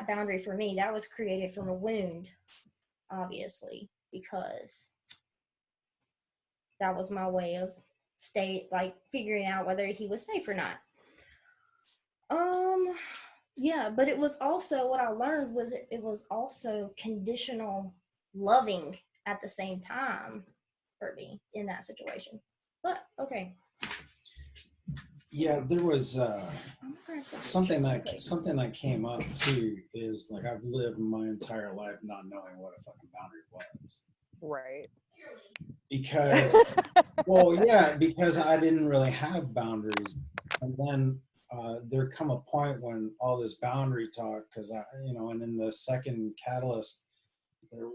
boundary for me, that was created from a wound, obviously, because that was my way of figuring out whether he was safe or not. Yeah, but it was also, what I learned was it was also conditional loving at the same time for me in that situation. But okay. Yeah, there was something that came up too, is like, I've lived my entire life not knowing what a fucking boundary was. Right. Because, well, yeah, because I didn't really have boundaries. And then there come a point when all this boundary talk, because and in the second catalyst, there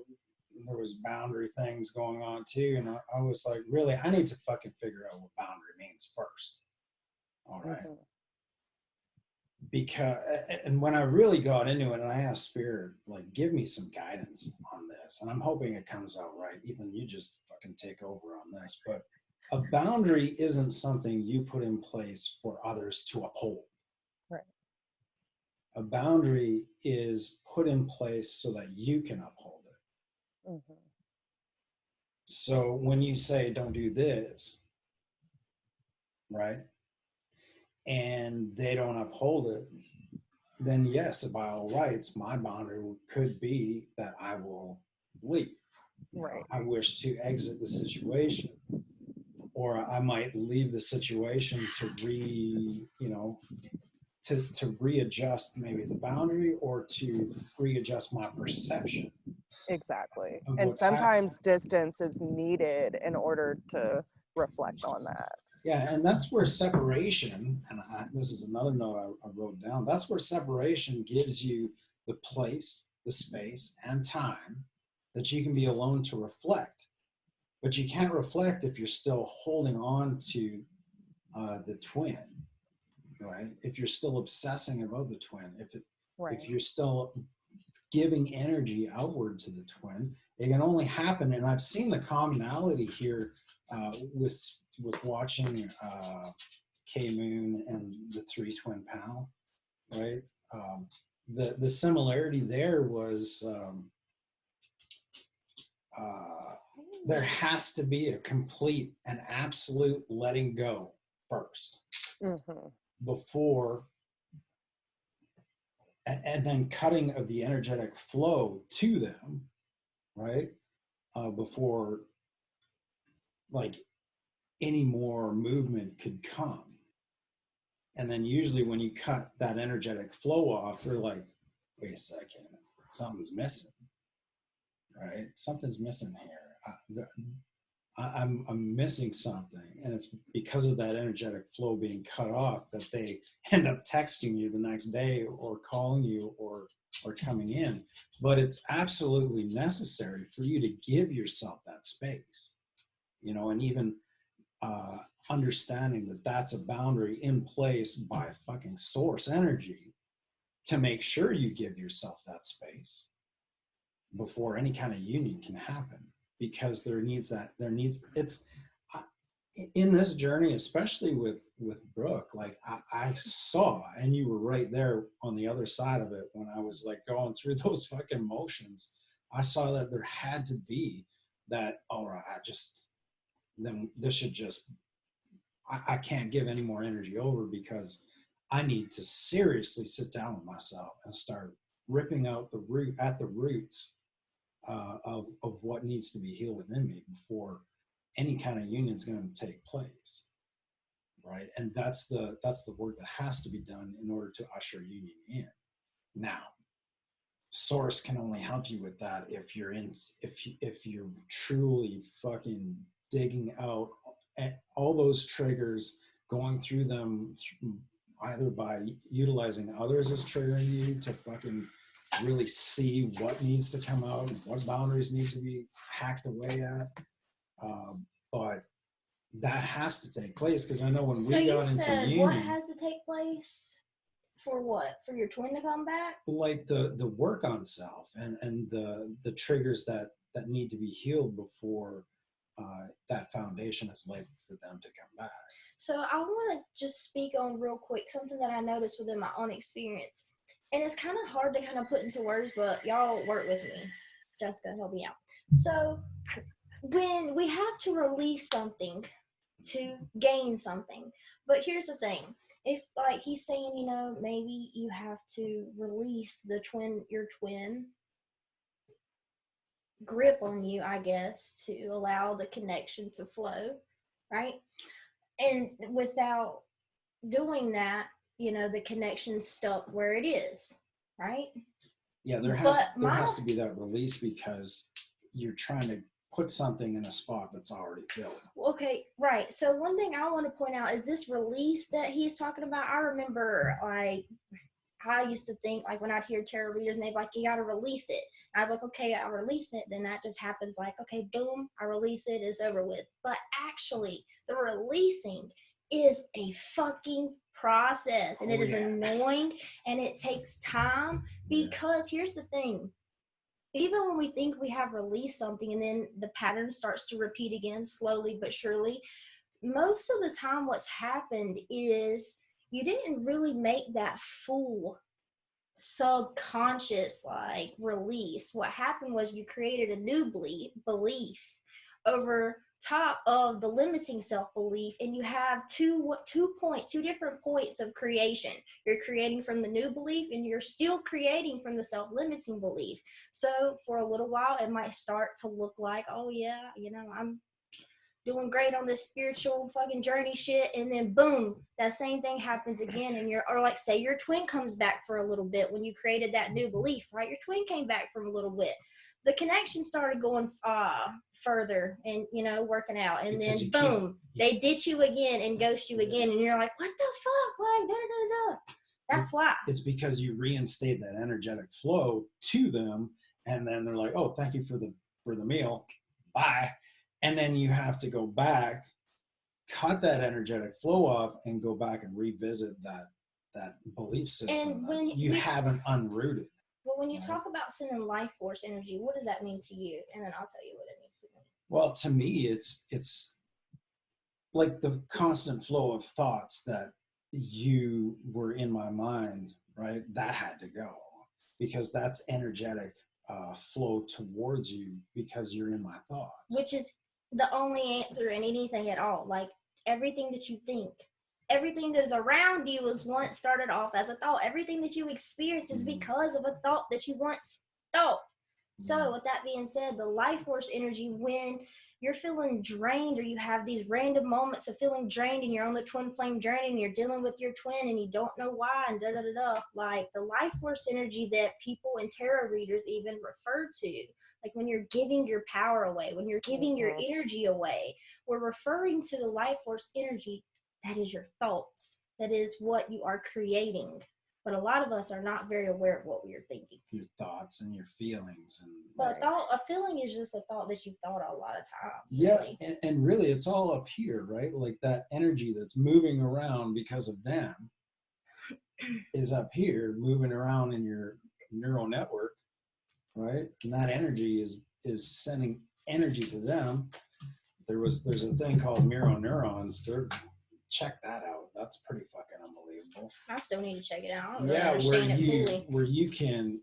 was boundary things going on too. And I was like, really, I need to fucking figure out what boundary means first. All right. Mm-hmm. Because, and when I really got into it, and I asked Spirit, like, give me some guidance on this, and I'm hoping it comes out right. Ethan, you just fucking take over on this. But a boundary isn't something you put in place for others to uphold. Right. A boundary is put in place so that you can uphold it. Mm-hmm. So when you say, don't do this, right, and they don't uphold it, then yes, by all rights, my boundary could be that I will leave. Right. I wish to exit the situation, or I might leave the situation to readjust maybe the boundary, or to readjust my perception. Exactly. Of And what's sometimes happening. distance is needed in order to reflect on that. Yeah, and that's where separation, and this is another note I wrote down, that's where separation gives you the place, the space, and time that you can be alone to reflect. But you can't reflect if you're still holding on to the twin, right? If you're still obsessing about the twin, if you're still giving energy outward to the twin, it can only happen. And I've seen the commonality here with watching K Moon and the 3 Twin panel, right? The similarity there was there has to be a complete and absolute letting go first, Mm-hmm. before, and then cutting of the energetic flow to them, right? Before like any more movement could come. And then usually when you cut that energetic flow off, they're like, wait a second, something's missing, right? Something's missing here. I'm missing something. And it's because of that energetic flow being cut off that they end up texting you the next day, or calling you, or coming in. But it's absolutely necessary for you to give yourself that space, and even understanding that that's a boundary in place by fucking source energy, to make sure you give yourself that space before any kind of union can happen. Because it's in this journey, especially with Brooke, like I saw, and you were right there on the other side of it when I was like going through those fucking motions. I saw that there had to be that, all right, then this should just, I can't give any more energy over, because I need to seriously sit down with myself and start ripping out the roots of what needs to be healed within me before any kind of union is going to take place, right? And that's the work that has to be done in order to usher union in. Now, source can only help you with that if you're truly fucking digging out all those triggers, going through them, either by utilizing others as triggering you to fucking really see what needs to come out and what boundaries need to be hacked away at. But that has to take place, because I know when we got into union, what has to take place for what? For your twin to come back? Like the work on self and the triggers that need to be healed before that foundation is laid for them to come back. So I want to just speak on real quick something that I noticed within my own experience. And it's kind of hard to kind of put into words, but y'all work with me. Jessica, help me out. So when we have to release something to gain something, but here's the thing. If, like he's saying, you know, maybe you have to release your twin grip on you, I guess, to allow the connection to flow, right? And without doing that, you know, the connection's stuck where it is, right? Yeah, there has to be that release, because you're trying to put something in a spot that's already filled. Okay, right. So one thing I want to point out is this release that he's talking about. I remember, like, I used to think, like, when I'd hear tarot readers and they'd be like, you got to release it. I'd be like, okay, I release it. Then that just happens, like, okay, boom, I release it, it's over with. But actually, the releasing is a fucking process, and it is annoying, and it takes time, because here's the thing. Even when we think we have released something and then the pattern starts to repeat again slowly but surely, most of the time what's happened is you didn't really make that full subconscious like release. What happened was you created a new belief over top of the limiting self-belief, and you have two different points of creation. You're creating from the new belief, and you're still creating from the self-limiting belief. So for a little while it might start to look like, oh yeah, you know, I'm doing great on this spiritual fucking journey shit, and then boom, that same thing happens again, and or like, say your twin comes back for a little bit. When you created that new belief, right, your twin came back for a little bit, the connection started going further and, you know, working out, and because then boom, they ditch you again and ghost you again, and you're like, what the fuck, like da da da da. That's why. It's because you reinstate that energetic flow to them, and then they're like, oh, thank you for the meal, bye. And then you have to go back, cut that energetic flow off, and go back and revisit that belief system that you haven't unrooted. Well, when you talk about sending life force energy, what does that mean to you? And then I'll tell you what it means to me. Well, to me, it's like the constant flow of thoughts that you were in my mind, right? That had to go, because that's energetic flow towards you, because you're in my thoughts. Which is the only answer in anything at all. Like, everything that you think, everything that is around you was once started off as a thought. Everything that you experience is because of a thought that you once thought. So with that being said, the life force energy, when you're feeling drained, or you have these random moments of feeling drained and you're on the twin flame journey and you're dealing with your twin and you don't know why, and da da da da, like the life force energy that people and tarot readers even refer to, like when you're giving your power away, when you're giving your energy away, we're referring to the life force energy. That is your thoughts. That is what you are creating. But a lot of us are not very aware of what we are thinking. Your thoughts and your feelings. But a feeling is just a thought that you've thought a lot of times. Yeah, really. And really it's all up here, right? Like that energy that's moving around because of them is up here, moving around in your neural network, right? And that energy is sending energy to them. There's a thing called mirror neurons. Check that out. That's pretty fucking unbelievable. I still need to check it out. I don't really understand it fully. Where you can,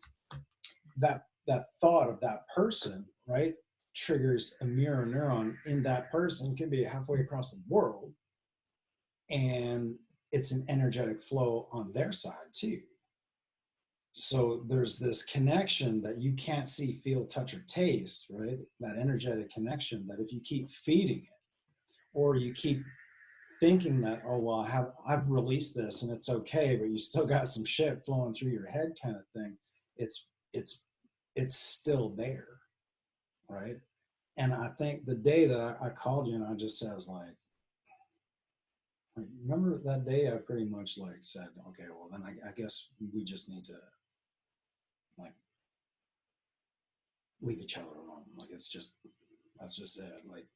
that that thought of that person, right, triggers a mirror neuron in that person, can be halfway across the world, and it's an energetic flow on their side too. So there's this connection that you can't see, feel, touch, or taste, right? That energetic connection that if you keep feeding it, or you keep thinking that, oh well, I've released this and it's okay, but you still got some shit flowing through your head, kind of thing. It's still there, right? And I think the day that I called you and I just says like, remember that day I pretty much like said, okay, well then I guess we just need to like leave each other alone. Like that's just it. Like,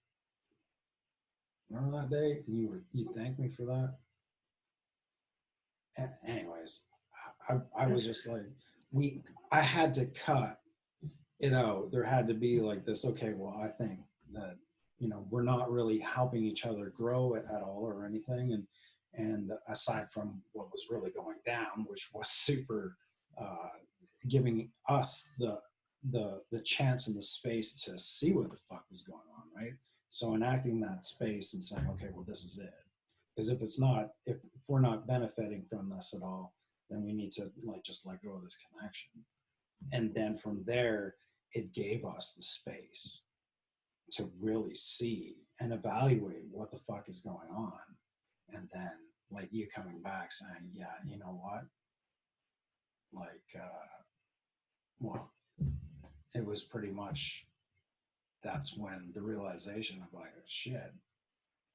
remember that day? And you thanked me for that. Anyways, I was just like, I had to cut it out. There had to be like this, okay, well, I think that, we're not really helping each other grow at all or anything. And aside from what was really going down, which was super, giving us the chance and the space to see what the fuck was going on, right? So enacting that space and saying, okay, well, this is it. Because if we're not benefiting from this at all, then we need to like just let go of this connection. And then from there, it gave us the space to really see and evaluate what the fuck is going on. And then like you coming back saying, yeah, you know what? Like, well, it was pretty much, that's when the realization of like, shit,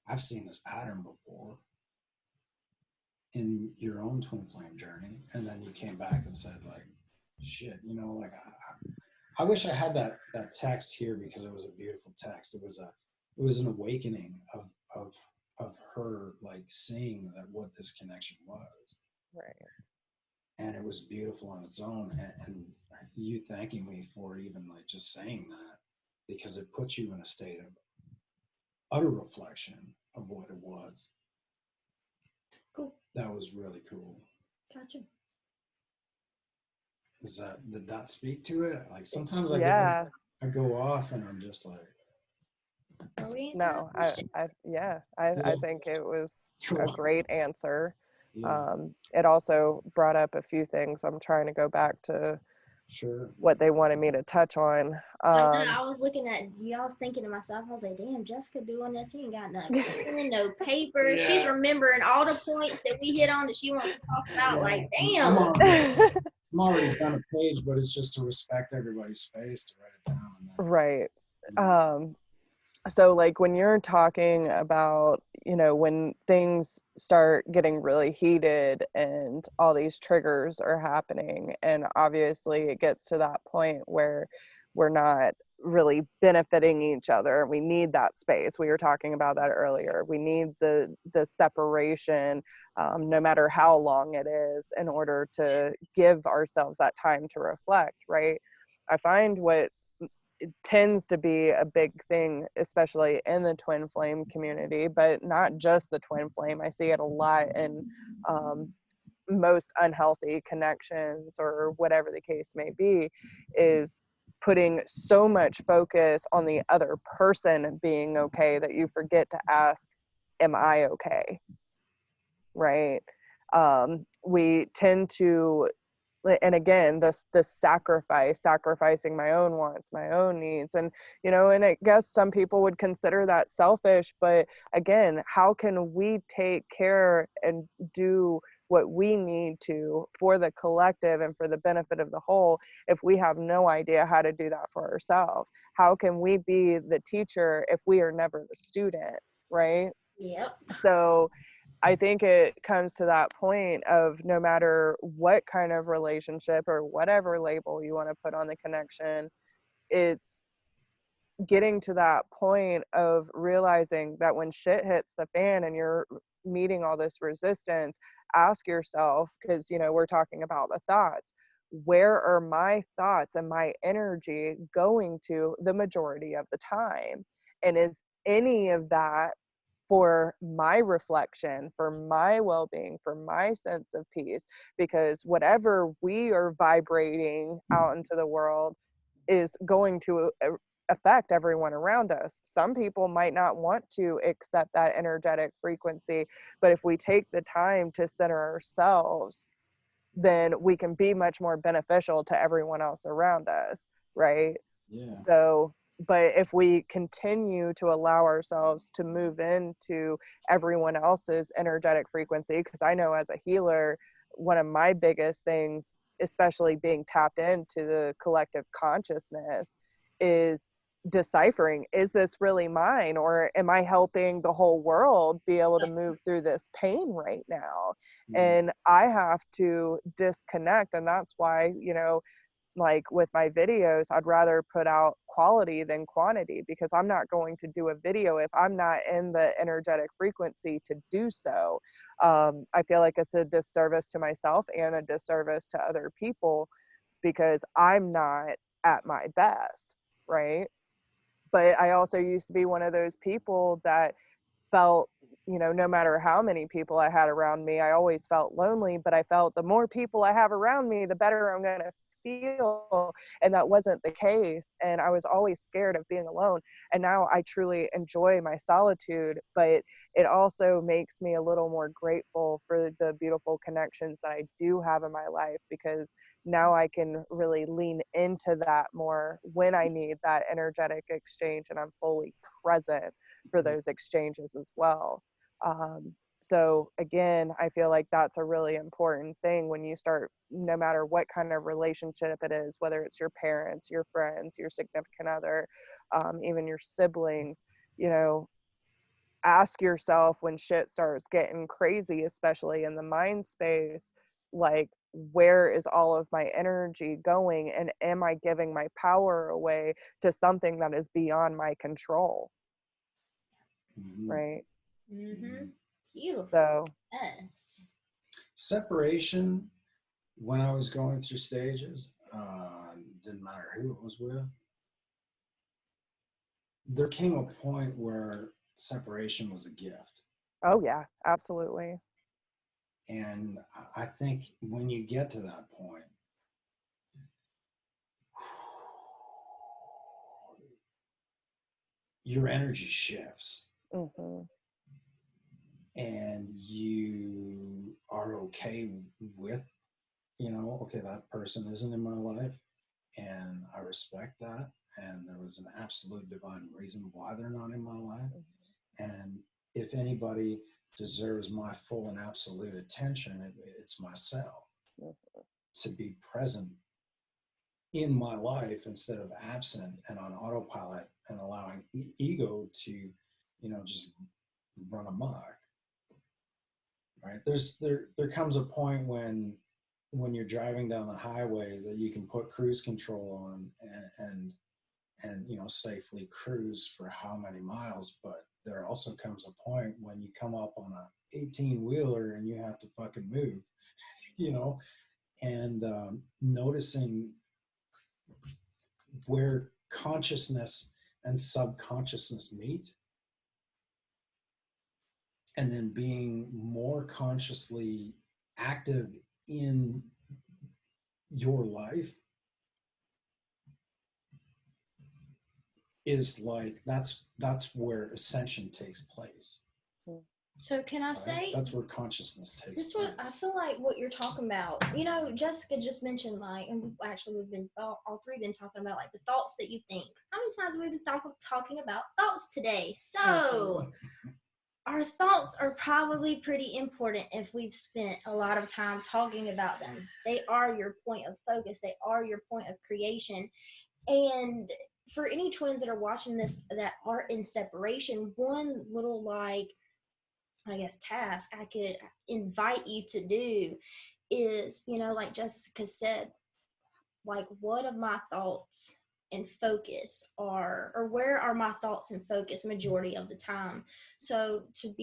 I've seen this pattern before in your own twin flame journey. And then you came back and said like, shit, like I wish I had that text here, because it was a beautiful text. It was an awakening of her like seeing that what this connection was. Right. And it was beautiful on its own. And you thanking me for even like just saying that, because it put you in a state of utter reflection of what it was. Cool. That was really cool. Gotcha. Did that speak to it? Like sometimes I go off and I'm just like, no, I think it was a great answer. yeah. It also brought up a few things. I'm trying to go back to Sure. what they wanted me to touch on. I was looking at you. I was thinking to myself, I was like, damn, Jessica doing this. He ain't got no pen, no paper. Yeah. She's remembering all the points that we hit on that she wants to talk about. Yeah. Like, damn. I'm already done a page, but it's just to respect everybody's space to write it down. Right. So like when you're talking about, when things start getting really heated and all these triggers are happening, and obviously it gets to that point where we're not really benefiting each other. We need that space. We were talking about that earlier. We need the separation, no matter how long it is, in order to give ourselves that time to reflect, right? I find what it tends to be a big thing, especially in the twin flame community, but not just the twin flame. I see it a lot in most unhealthy connections, or whatever the case may be, is putting so much focus on the other person being okay that you forget to ask, am I okay? Right? We tend to, and again, this sacrificing my own wants, my own needs, and and I guess some people would consider that selfish, but again, how can we take care and do what we need to for the collective and for the benefit of the whole if we have no idea how to do that for ourselves? How can we be the teacher if we are never the student, right? Yep. So I think it comes to that point of, no matter what kind of relationship or whatever label you want to put on the connection, it's getting to that point of realizing that when shit hits the fan and you're meeting all this resistance, ask yourself, because we're talking about the thoughts, where are my thoughts and my energy going to the majority of the time? And is any of that for my reflection, for my well-being, for my sense of peace? Because whatever we are vibrating out into the world is going to affect everyone around us. Some people might not want to accept that energetic frequency, but if we take the time to center ourselves, then we can be much more beneficial to everyone else around us, right? Yeah. So, but if we continue to allow ourselves to move into everyone else's energetic frequency, because I know as a healer, one of my biggest things, especially being tapped into the collective consciousness, is deciphering, is this really mine, or am I helping the whole world be able to move through this pain right now? And I have to disconnect. And that's why, you know, like with my videos, I'd rather put out quality than quantity, because I'm not going to do a video if I'm not in the energetic frequency to do so. I feel like it's a disservice to myself and a disservice to other people, because I'm not at my best, right? But I also used to be one of those people that felt, you know, no matter how many people I had around me, I always felt lonely, but I felt the more people I have around me, the better I'm going to feel. And that wasn't the case. And I was always scared of being alone. And now I truly enjoy my solitude, but it also makes me a little more grateful for the beautiful connections that I do have in my life, because now I can really lean into that more when I need that energetic exchange, and I'm fully present for those exchanges as well. So again, I feel like that's a really important thing when you start, no matter what kind of relationship it is, whether it's your parents, your friends, your significant other, even your siblings, you know, ask yourself when shit starts getting crazy, especially in the mind space, like, where is all of my energy going, and am I giving my power away to something that is beyond my control? Right. Beautiful. So Yes. Separation, when I was going through stages, didn't matter who it was with, there came a point where separation was a gift. oh yeah, absolutely. And I think when you get to that point, your energy shifts Hmm. and you are okay with, you know, okay, that person isn't in my life and I respect that. And there was an absolute divine reason why they're not in my life. And if anybody deserves my full and absolute attention, it's myself, to be present in my life instead of absent and on autopilot and allowing ego to, you know, just run amok. Right? There comes a point when you're driving down the highway that you can put cruise control on and you know, safely cruise for how many miles, but there also comes a point when you come up on a 18-wheeler and you have to fucking move, you know, and noticing where consciousness and subconsciousness meet, and then being more consciously active in your life is like, that's where ascension takes place. So can I Right? say That's where consciousness takes this? place. What I feel like what you're talking about. You know, Jessica just mentioned, like, and we've been all three been talking about, like, the thoughts that you think. How many times have we been talking about thoughts today? So our thoughts are probably pretty important if we've spent a lot of time talking about them. They are your point of focus. They are your point of creation. And for any twins that are watching this that are in separation, one little, like, I guess, task I could invite you to do is, you know, like Jessica said, like, what of my thoughts and focus are, or where are my thoughts and focus majority of the time? So to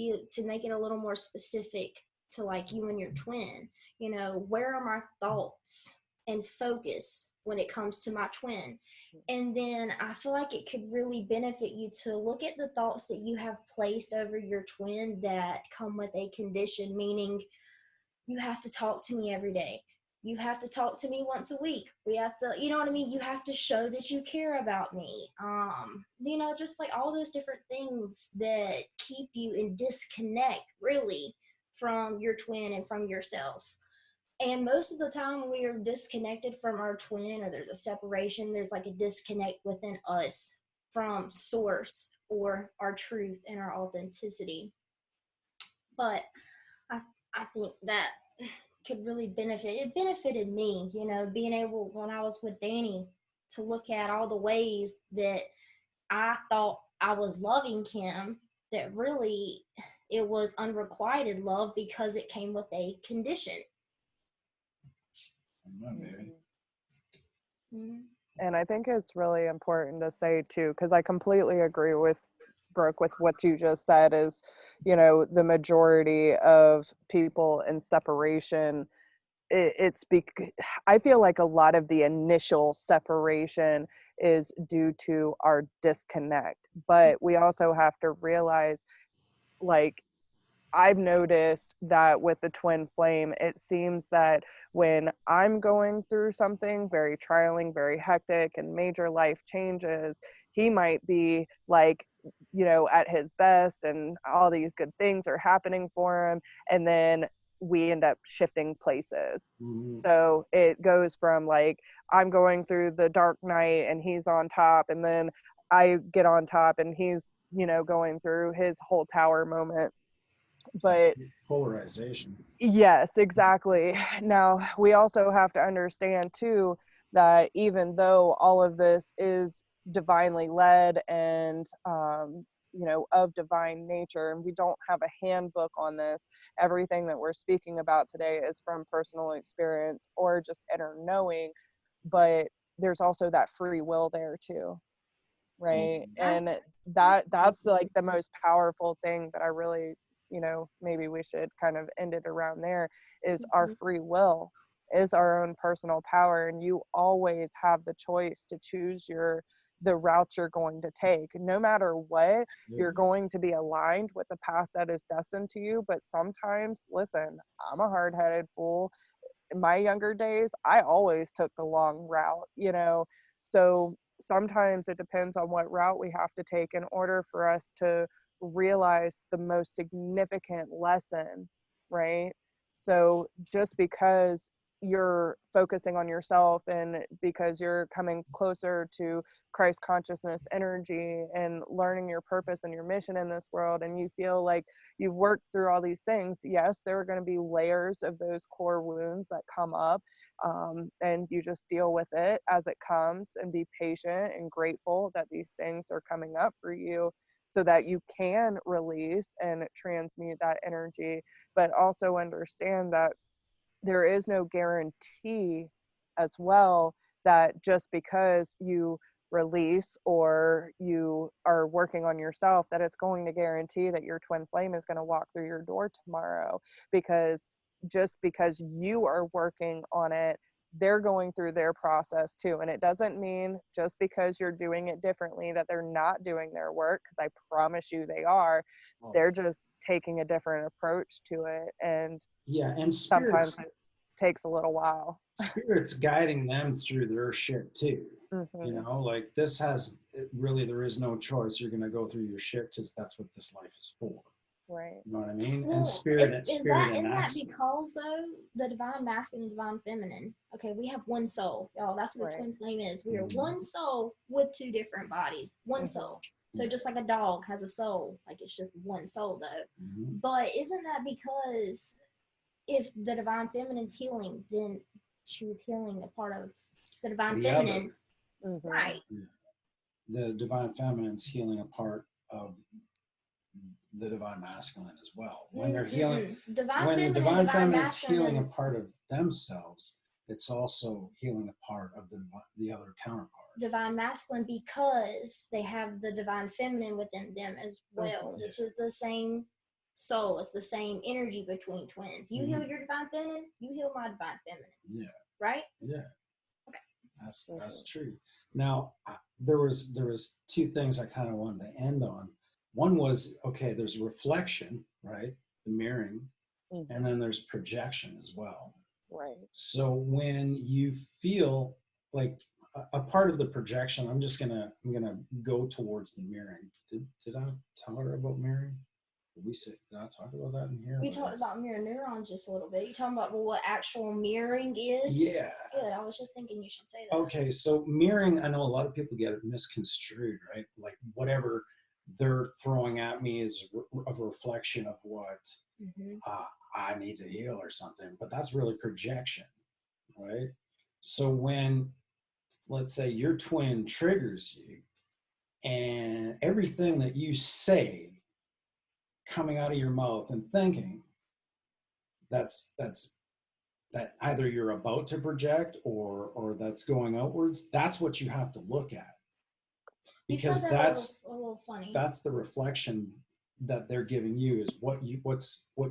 make it a little more specific to, like, you and your twin, you know, where are my thoughts and focus when it comes to my twin? And then I feel like it could really benefit you to look at the thoughts that you have placed over your twin that come with a condition, meaning you have to talk to me every day. You have to talk to me once a week. We have to, you know what I mean? You have to show that you care about me. You know, just like all those different things that keep you in disconnect, really, from your twin and from yourself. And most of the time when we are disconnected from our twin, or there's a separation, there's like a disconnect within us from source or our truth and our authenticity. But I think that could really benefit. It benefited me, you know, being able, when I was with Danny, to look at all the ways that I thought I was loving him, that really it was unrequited love because it came with a condition. Mm-hmm. And I think it's really important to say too, because I completely agree with Brooke with what you just said, is, you know, the majority of people in separation, I feel like a lot of the initial separation is due to our disconnect, but we also have to realize, like, I've noticed that with the twin flame, it seems that when I'm going through something very trialing, very hectic, and major life changes, he might be like, you know, at his best and all these good things are happening for him. And then we end up shifting places. Mm-hmm. So it goes from like, I'm going through the dark night and he's on top, and then I get on top and he's, you know, going through his whole tower moment. But polarization. Yes, exactly. Now, we also have to understand too that even though all of this is divinely led and you know, of divine nature, and we don't have a handbook on this, everything that we're speaking about today is from personal experience or just inner knowing, but there's also that free will there too, right? And that's like the most powerful thing that I really, you know, maybe we should kind of end it around there, is our free will is our own personal power, and you always have the choice to choose the route you're going to take. No matter what, you're going to be aligned with the path that is destined to you. But sometimes, listen, I'm a hard-headed fool. In my younger days, I always took the long route, you know. So sometimes it depends on what route we have to take in order for us to realize the most significant lesson, right? So just because you're focusing on yourself and because you're coming closer to Christ consciousness energy and learning your purpose and your mission in this world, and you feel like you've worked through all these things, yes, there are going to be layers of those core wounds that come up, and you just deal with it as it comes and be patient and grateful that these things are coming up for you so that you can release and transmute that energy, but also understand that there is no guarantee as well that just because you release or you are working on yourself, that it's going to guarantee that your twin flame is going to walk through your door tomorrow. Because just because you are working on it, they're going through their process too. And it doesn't mean just because you're doing it differently that they're not doing their work, because I promise you they are. They're just taking a different approach to it. And sometimes it takes a little while. Spirit's guiding them through their shit too. Mm-hmm. You know, like this has, really, there is no choice. You're going to go through your shit because that's what this life is for. Right. You know what I mean? Well, and spirit isn't that because though the divine masculine and divine feminine, okay, we have one soul, y'all. That's what a twin flame is. We are one soul with two different bodies. One soul. So just like a dog has a soul, like it's just one soul though. But isn't that because if the divine feminine's healing, then she was healing a part of the divine feminine, right? The divine feminine's healing a part of the divine masculine as well. When they're healing, when the divine feminine's healing a part of themselves, it's also healing a part of the other counterpart. Divine masculine, because they have the divine feminine within them as well, which is the same soul. It's the same energy between twins. You heal your divine feminine, you heal my divine feminine. Yeah. Right? Yeah. Okay. That's true. Now, there was two things I kind of wanted to end on. One was, okay, there's reflection, right? The mirroring, and then there's projection as well. Right. So when you feel like a part of the projection, I'm gonna go towards the mirroring. Did I tell her about mirroring? Did I talk about that in here? We talked about mirror neurons just a little bit. You talking about what actual mirroring is? Yeah. Good. I was just thinking you should say that. Okay, so mirroring, I know a lot of people get it misconstrued, right? Like whatever they're throwing at me is a reflection of what I need to heal or something, but that's really projection, right? So when, let's say, your twin triggers you, and everything that you say coming out of your mouth and thinking, that either you're about to project or that's going outwards, that's what you have to look at, because that's a little funny. That's the reflection that they're giving you, is what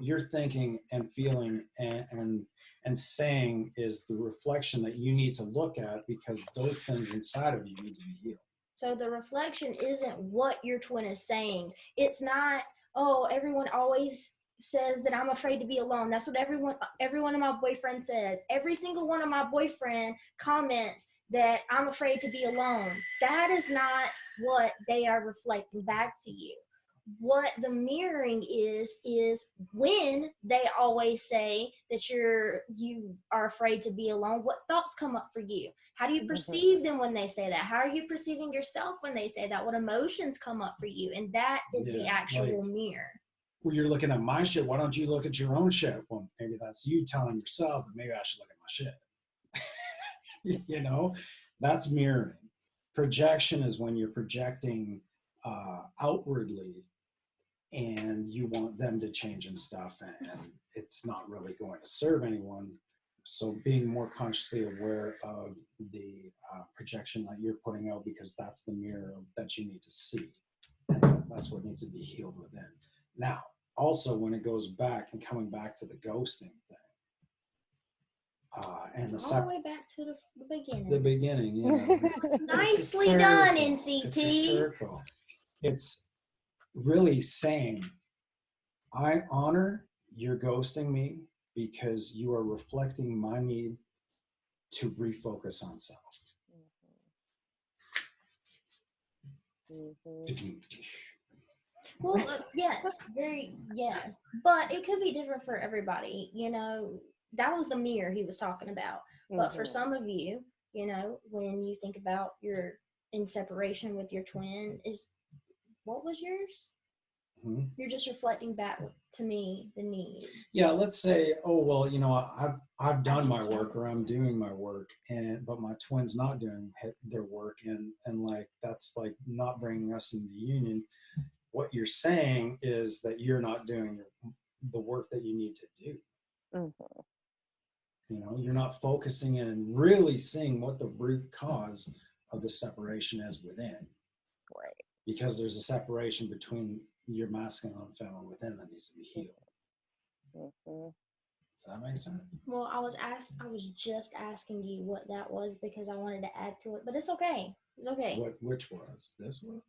you're thinking and feeling and saying is the reflection that you need to look at, because those things inside of you need to be healed. So the reflection isn't what your twin is saying. It's not, oh, everyone always says that I'm afraid to be alone. That's what every one of my boyfriends says. Every single one of my boyfriend comments that I'm afraid to be alone. That is not what they are reflecting back to you. What the mirroring is when they always say that you are afraid to be alone, what thoughts come up for you? How do you perceive them when they say that? How are you perceiving yourself when they say that? What emotions come up for you? And that is the actual mirror. Well, you're looking at my shit, why don't you look at your own shit? Well, maybe that's you telling yourself that maybe I should look at my shit. You know, that's mirroring. Projection is when you're projecting outwardly, and you want them to change and stuff, and it's not really going to serve anyone. So being more consciously aware of the projection that you're putting out, because that's the mirror that you need to see, and that's what needs to be healed within. Now, also when it goes back and coming back to the ghosting thing, and all the way back to the beginning. The beginning, yeah. Nicely done, NCT. It's a circle. It's really saying, I honor your ghosting me because you are reflecting my need to refocus on self. Well, yes, yes. But it could be different for everybody. You know, that was the mirror he was talking about. But for some of you, you know, when you think about you're in separation with your twin, what was yours? You're just reflecting back to me the need. Yeah, let's say, oh well, you know, I've done my work, or I'm doing my work, but my twin's not doing their work, and like that's like not bringing us into union. What you're saying is that you're not doing the work that you need to do. You know, you're not focusing in and really seeing what the root cause of the separation is within. Right. Because there's a separation between your masculine and feminine within that needs to be healed. Does that make sense? Well, I was just asking you what that was because I wanted to add to it, but it's okay. It's okay. Which was this one?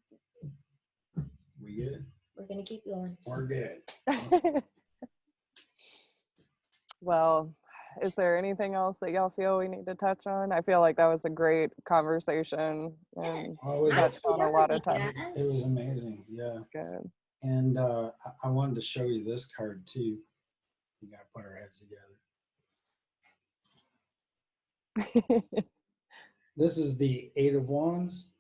We good? We're gonna keep going. We're good. Well, is there anything else that y'all feel we need to touch on? I feel like that was a great conversation and touched on a lot of topics. It was amazing. Yeah. Good. And I wanted to show you this card too. We got to put our heads together. This is the Eight of Wands.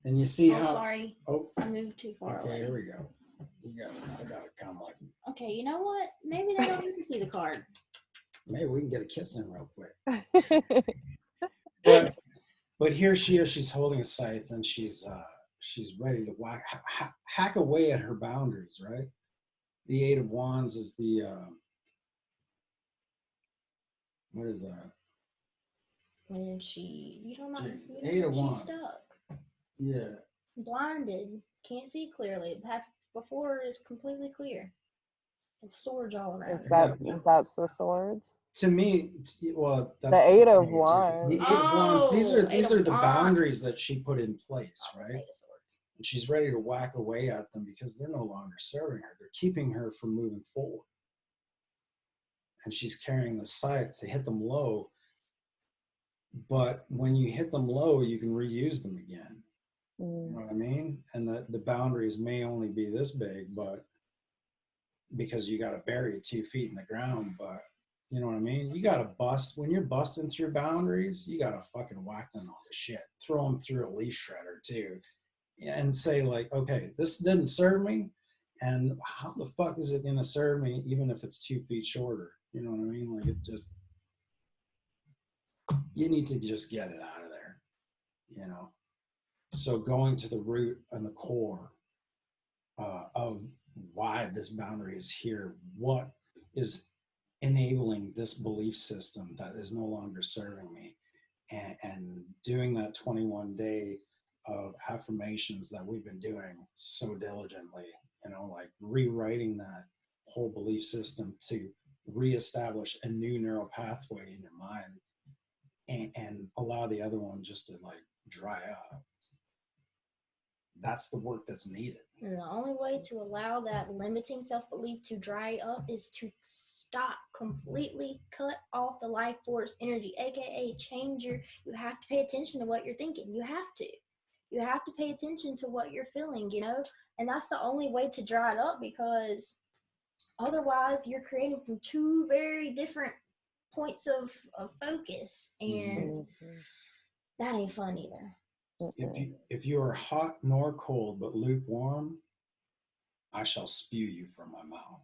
And you see how... Sorry. Oh, I moved too far away. Here we go. I got to come like... Okay, you know what? Maybe they don't need to see the card. Maybe we can get a kiss in real quick. But here she is. She's holding a scythe, and she's ready to hack away at her boundaries, right? The Eight of Wands is the... what is that? When you don't know, Eight of Wands. She's stuck. Yeah. Blinded. Can't see clearly. The path before is completely clear. There's swords all around. That's the swords? To me, well, that's the Eight of Wands. The Eight of Wands. These are the boundaries that she put in place, right? And she's ready to whack away at them because they're no longer serving her. They're keeping her from moving forward. and she's carrying the scythe to hit them low. But when you hit them low, you can reuse them again. You know what I mean? And the boundaries may only be this big, but because you got to bury 2 feet in the ground, but you know what I mean? You got to bust, when you're busting through boundaries, you got to fucking whack them on the shit. Throw them through a leaf shredder too. And say like, okay, this didn't serve me. And how the fuck is it going to serve me even if it's 2 feet shorter? You know what I mean? Like, it just, you need to just get it out of there, you know? So going to the root and the core of why this boundary is here, what is enabling this belief system that is no longer serving me, and doing that 21-day of affirmations that we've been doing so diligently, you know, like rewriting that whole belief system to reestablish a new neural pathway in your mind, and allow the other one just to like dry up. That's the work that's needed. And the only way to allow that limiting self-belief to dry up is to stop, completely cut off the life force energy, aka you have to pay attention to what you're thinking. You have to pay attention to what you're feeling, you know, and that's the only way to dry it up, because otherwise you're creating from 2 very different points of focus, and that ain't fun either. If you are hot nor cold but lukewarm, I shall spew you from my mouth.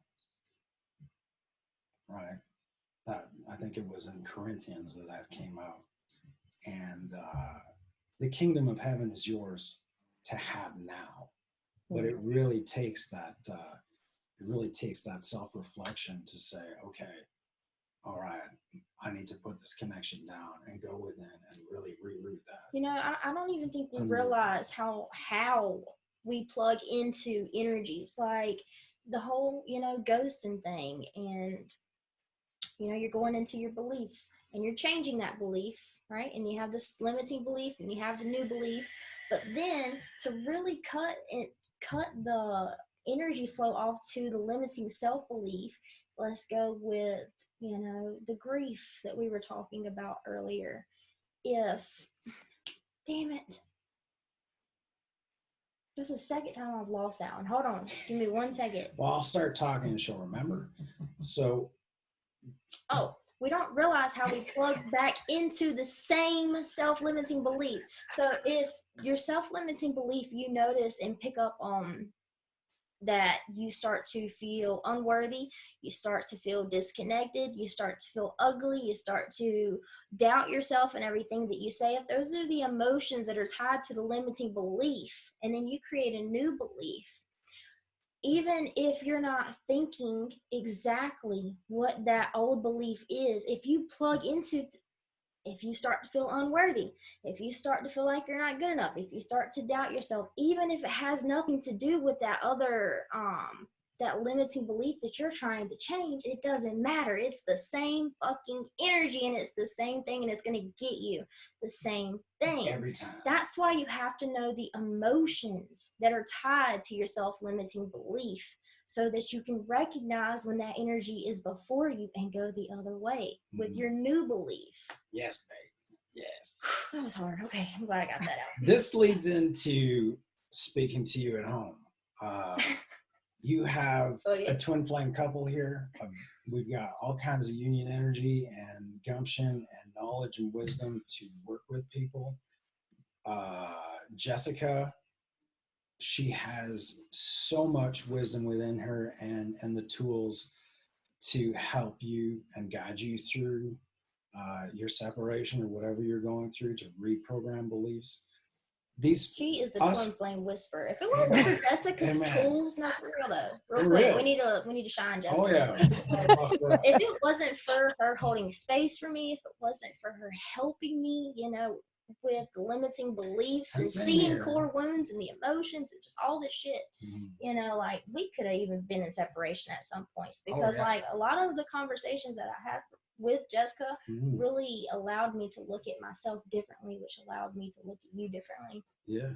Right? That, I think it was in Corinthians that came out. And the kingdom of heaven is yours to have now. But it really takes that self-reflection to say, okay, all right, I need to put this connection down and go within and really reroute that. You know, I don't even think we realize how we plug into energies, like the whole, you know, ghosting thing. And, you know, you're going into your beliefs and you're changing that belief, right? And you have this limiting belief and you have the new belief. But then to really cut the energy flow off to the limiting self-belief, let's go with, you know, the grief that we were talking about earlier. Damn it. This is the second time I've lost that one. Hold on. Give me 1 second. Well, I'll start talking and she'll remember. So. Oh, we don't realize how we plug back into the same self-limiting belief. So if your self-limiting belief, you notice and pick up on that you start to feel unworthy, you start to feel disconnected, you start to feel ugly, you start to doubt yourself and everything that you say. If those are the emotions that are tied to the limiting belief, and then you create a new belief, even if you're not thinking exactly what that old belief is, if you plug into, if you start to feel unworthy, if you start to feel like you're not good enough, if you start to doubt yourself, even if it has nothing to do with that other, that limiting belief that you're trying to change, it doesn't matter. It's the same fucking energy, and it's the same thing, and it's going to get you the same thing. Every time. That's why you have to know the emotions that are tied to your self-limiting belief, so that you can recognize when that energy is before you and go the other way with your new belief. Yes, babe. Yes. That was hard. Okay, I'm glad I got that out. This leads into speaking to you at home. You have a twin flame couple here. We've got all kinds of union energy and gumption and knowledge and wisdom to work with people. Jessica, she has so much wisdom within her and the tools to help you and guide you through your separation or whatever you're going through, to reprogram beliefs. She is the twin flame whisperer. If it wasn't for Jessica's tools, no, for real though, real quick, we need to shine Jessica. Oh yeah. If it wasn't for her holding space for me, if it wasn't for her helping me, you know, with limiting beliefs and seeing core wounds and the emotions and just all this shit, you know, like we could have even been in separation at some points, because like a lot of the conversations that I had with Jessica really allowed me to look at myself differently, which allowed me to look at you differently. Yeah,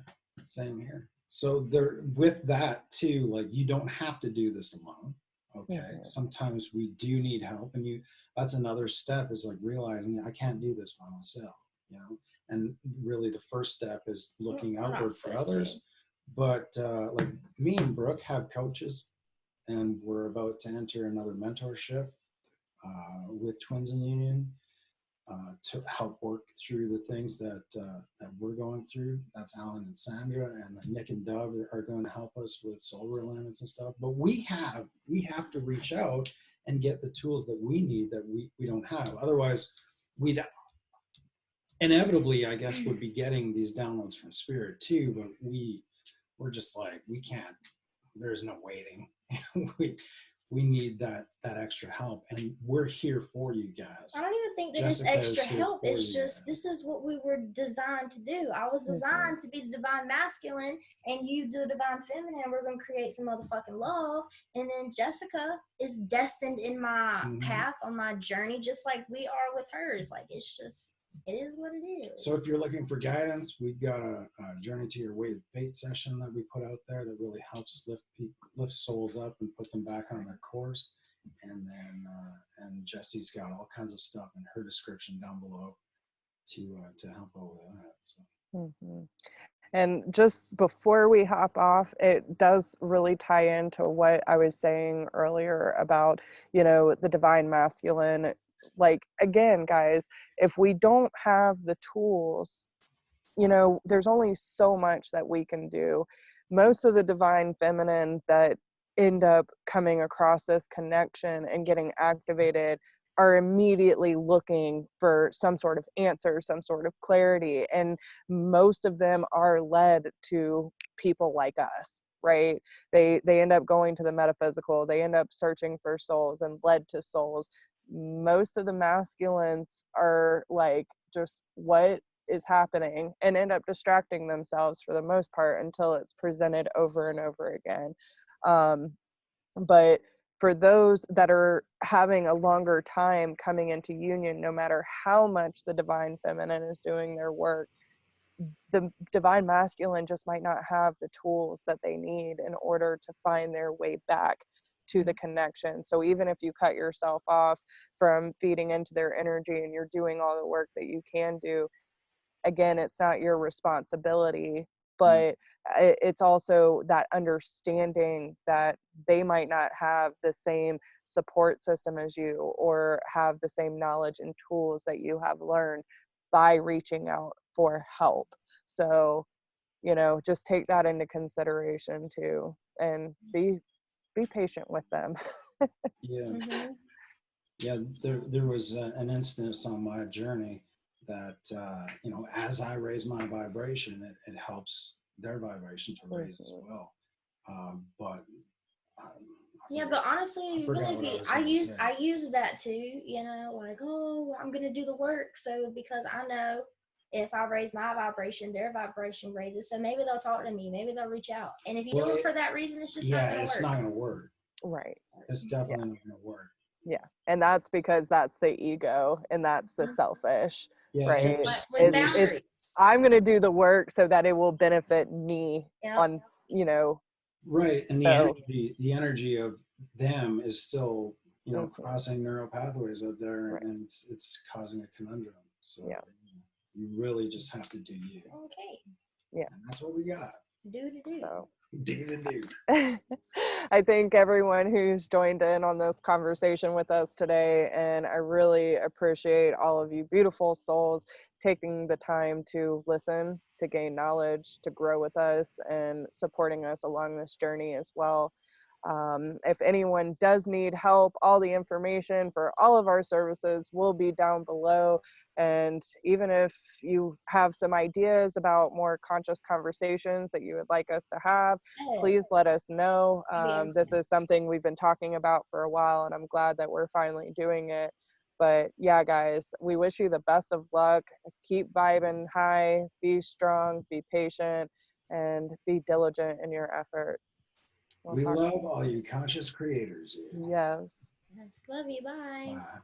same here. So there, with that too, like you don't have to do this alone. Okay. Sometimes we do need help, and that's another step, is like realizing I can't do this by myself, you know. And really the first step is looking outward for others. But like me and Brooke have coaches, and we're about to enter another mentorship with Twins in Union to help work through the things that we're going through. That's Alan and Sandra, and Nick and Dove are going to help us with solar alignments and stuff. But we have to reach out and get the tools that we need that we don't have. Otherwise, we'd inevitably, I guess, would be getting these downloads from spirit too. But we're just like, we can't. There's no waiting. we need that extra help, and we're here for you guys. I don't even think that Jessica it's extra help. It's just, guys. this is what we were designed to do. I was designed to be the divine masculine, and you the divine feminine. We're going to create some motherfucking love. And then Jessica is destined in my path on my journey, just like we are with hers. Like, it's just, it is what it is. So if you're looking for guidance, we've got a Journey to Your Weighted Fate session that we put out there that really helps lift souls up and put them back on their course. And then and Jesse's got all kinds of stuff in her description down below to help over that. So. And just before we hop off, it does really tie into what I was saying earlier about, you know, the divine masculine. Like, again, guys, if we don't have the tools, you know, there's only so much that we can do. Most of the divine feminine that end up coming across this connection and getting activated are immediately looking for some sort of answer, some sort of clarity. And most of them are led to people like us, right? They end up going to the metaphysical. They end up searching for souls and led to souls. Most of the masculines are like, just what is happening, and end up distracting themselves for the most part until it's presented over and over again. But for those that are having a longer time coming into union, no matter how much the divine feminine is doing their work, the divine masculine just might not have the tools that they need in order to find their way back to the connection. So even if you cut yourself off from feeding into their energy and you're doing all the work that you can do, again, it's not your responsibility, but it's also that understanding that they might not have the same support system as you, or have the same knowledge and tools that you have learned by reaching out for help. So, you know, just take that into consideration too, and be patient with them. Yeah. Yeah, there was an instance on my journey that, you know, as I raise my vibration, it helps their vibration to raise as well. But but honestly, even if I use that too, you know, like, oh, I'm gonna do the work, so because I know if I raise my vibration, their vibration raises, so maybe they'll talk to me, maybe they'll reach out. And if you do it for that reason, it's just not gonna work. It's not gonna work. Right. It's definitely not gonna work. Yeah, and that's because that's the ego, and that's the selfish, right? It's I'm going to do the work so that it will benefit me on, you know. Right, and the energy of them is still, you know, crossing neural pathways out there, and it's causing a conundrum. So you really just have to do you. Okay. Yeah, and that's what we got. Do. So. I thank everyone who's joined in on this conversation with us today, and I really appreciate all of you beautiful souls taking the time to listen, to gain knowledge, to grow with us, and supporting us along this journey as well. If anyone does need help, all the information for all of our services will be down below. And even if you have some ideas about more conscious conversations that you would like us to have, please let us know. This is something we've been talking about for a while, and I'm glad that we're finally doing it. But yeah, guys, we wish you the best of luck. Keep vibing high, be strong, be patient, and be diligent in your efforts. We love all you conscious creators. Yes. Yes, love you. Bye. Bye.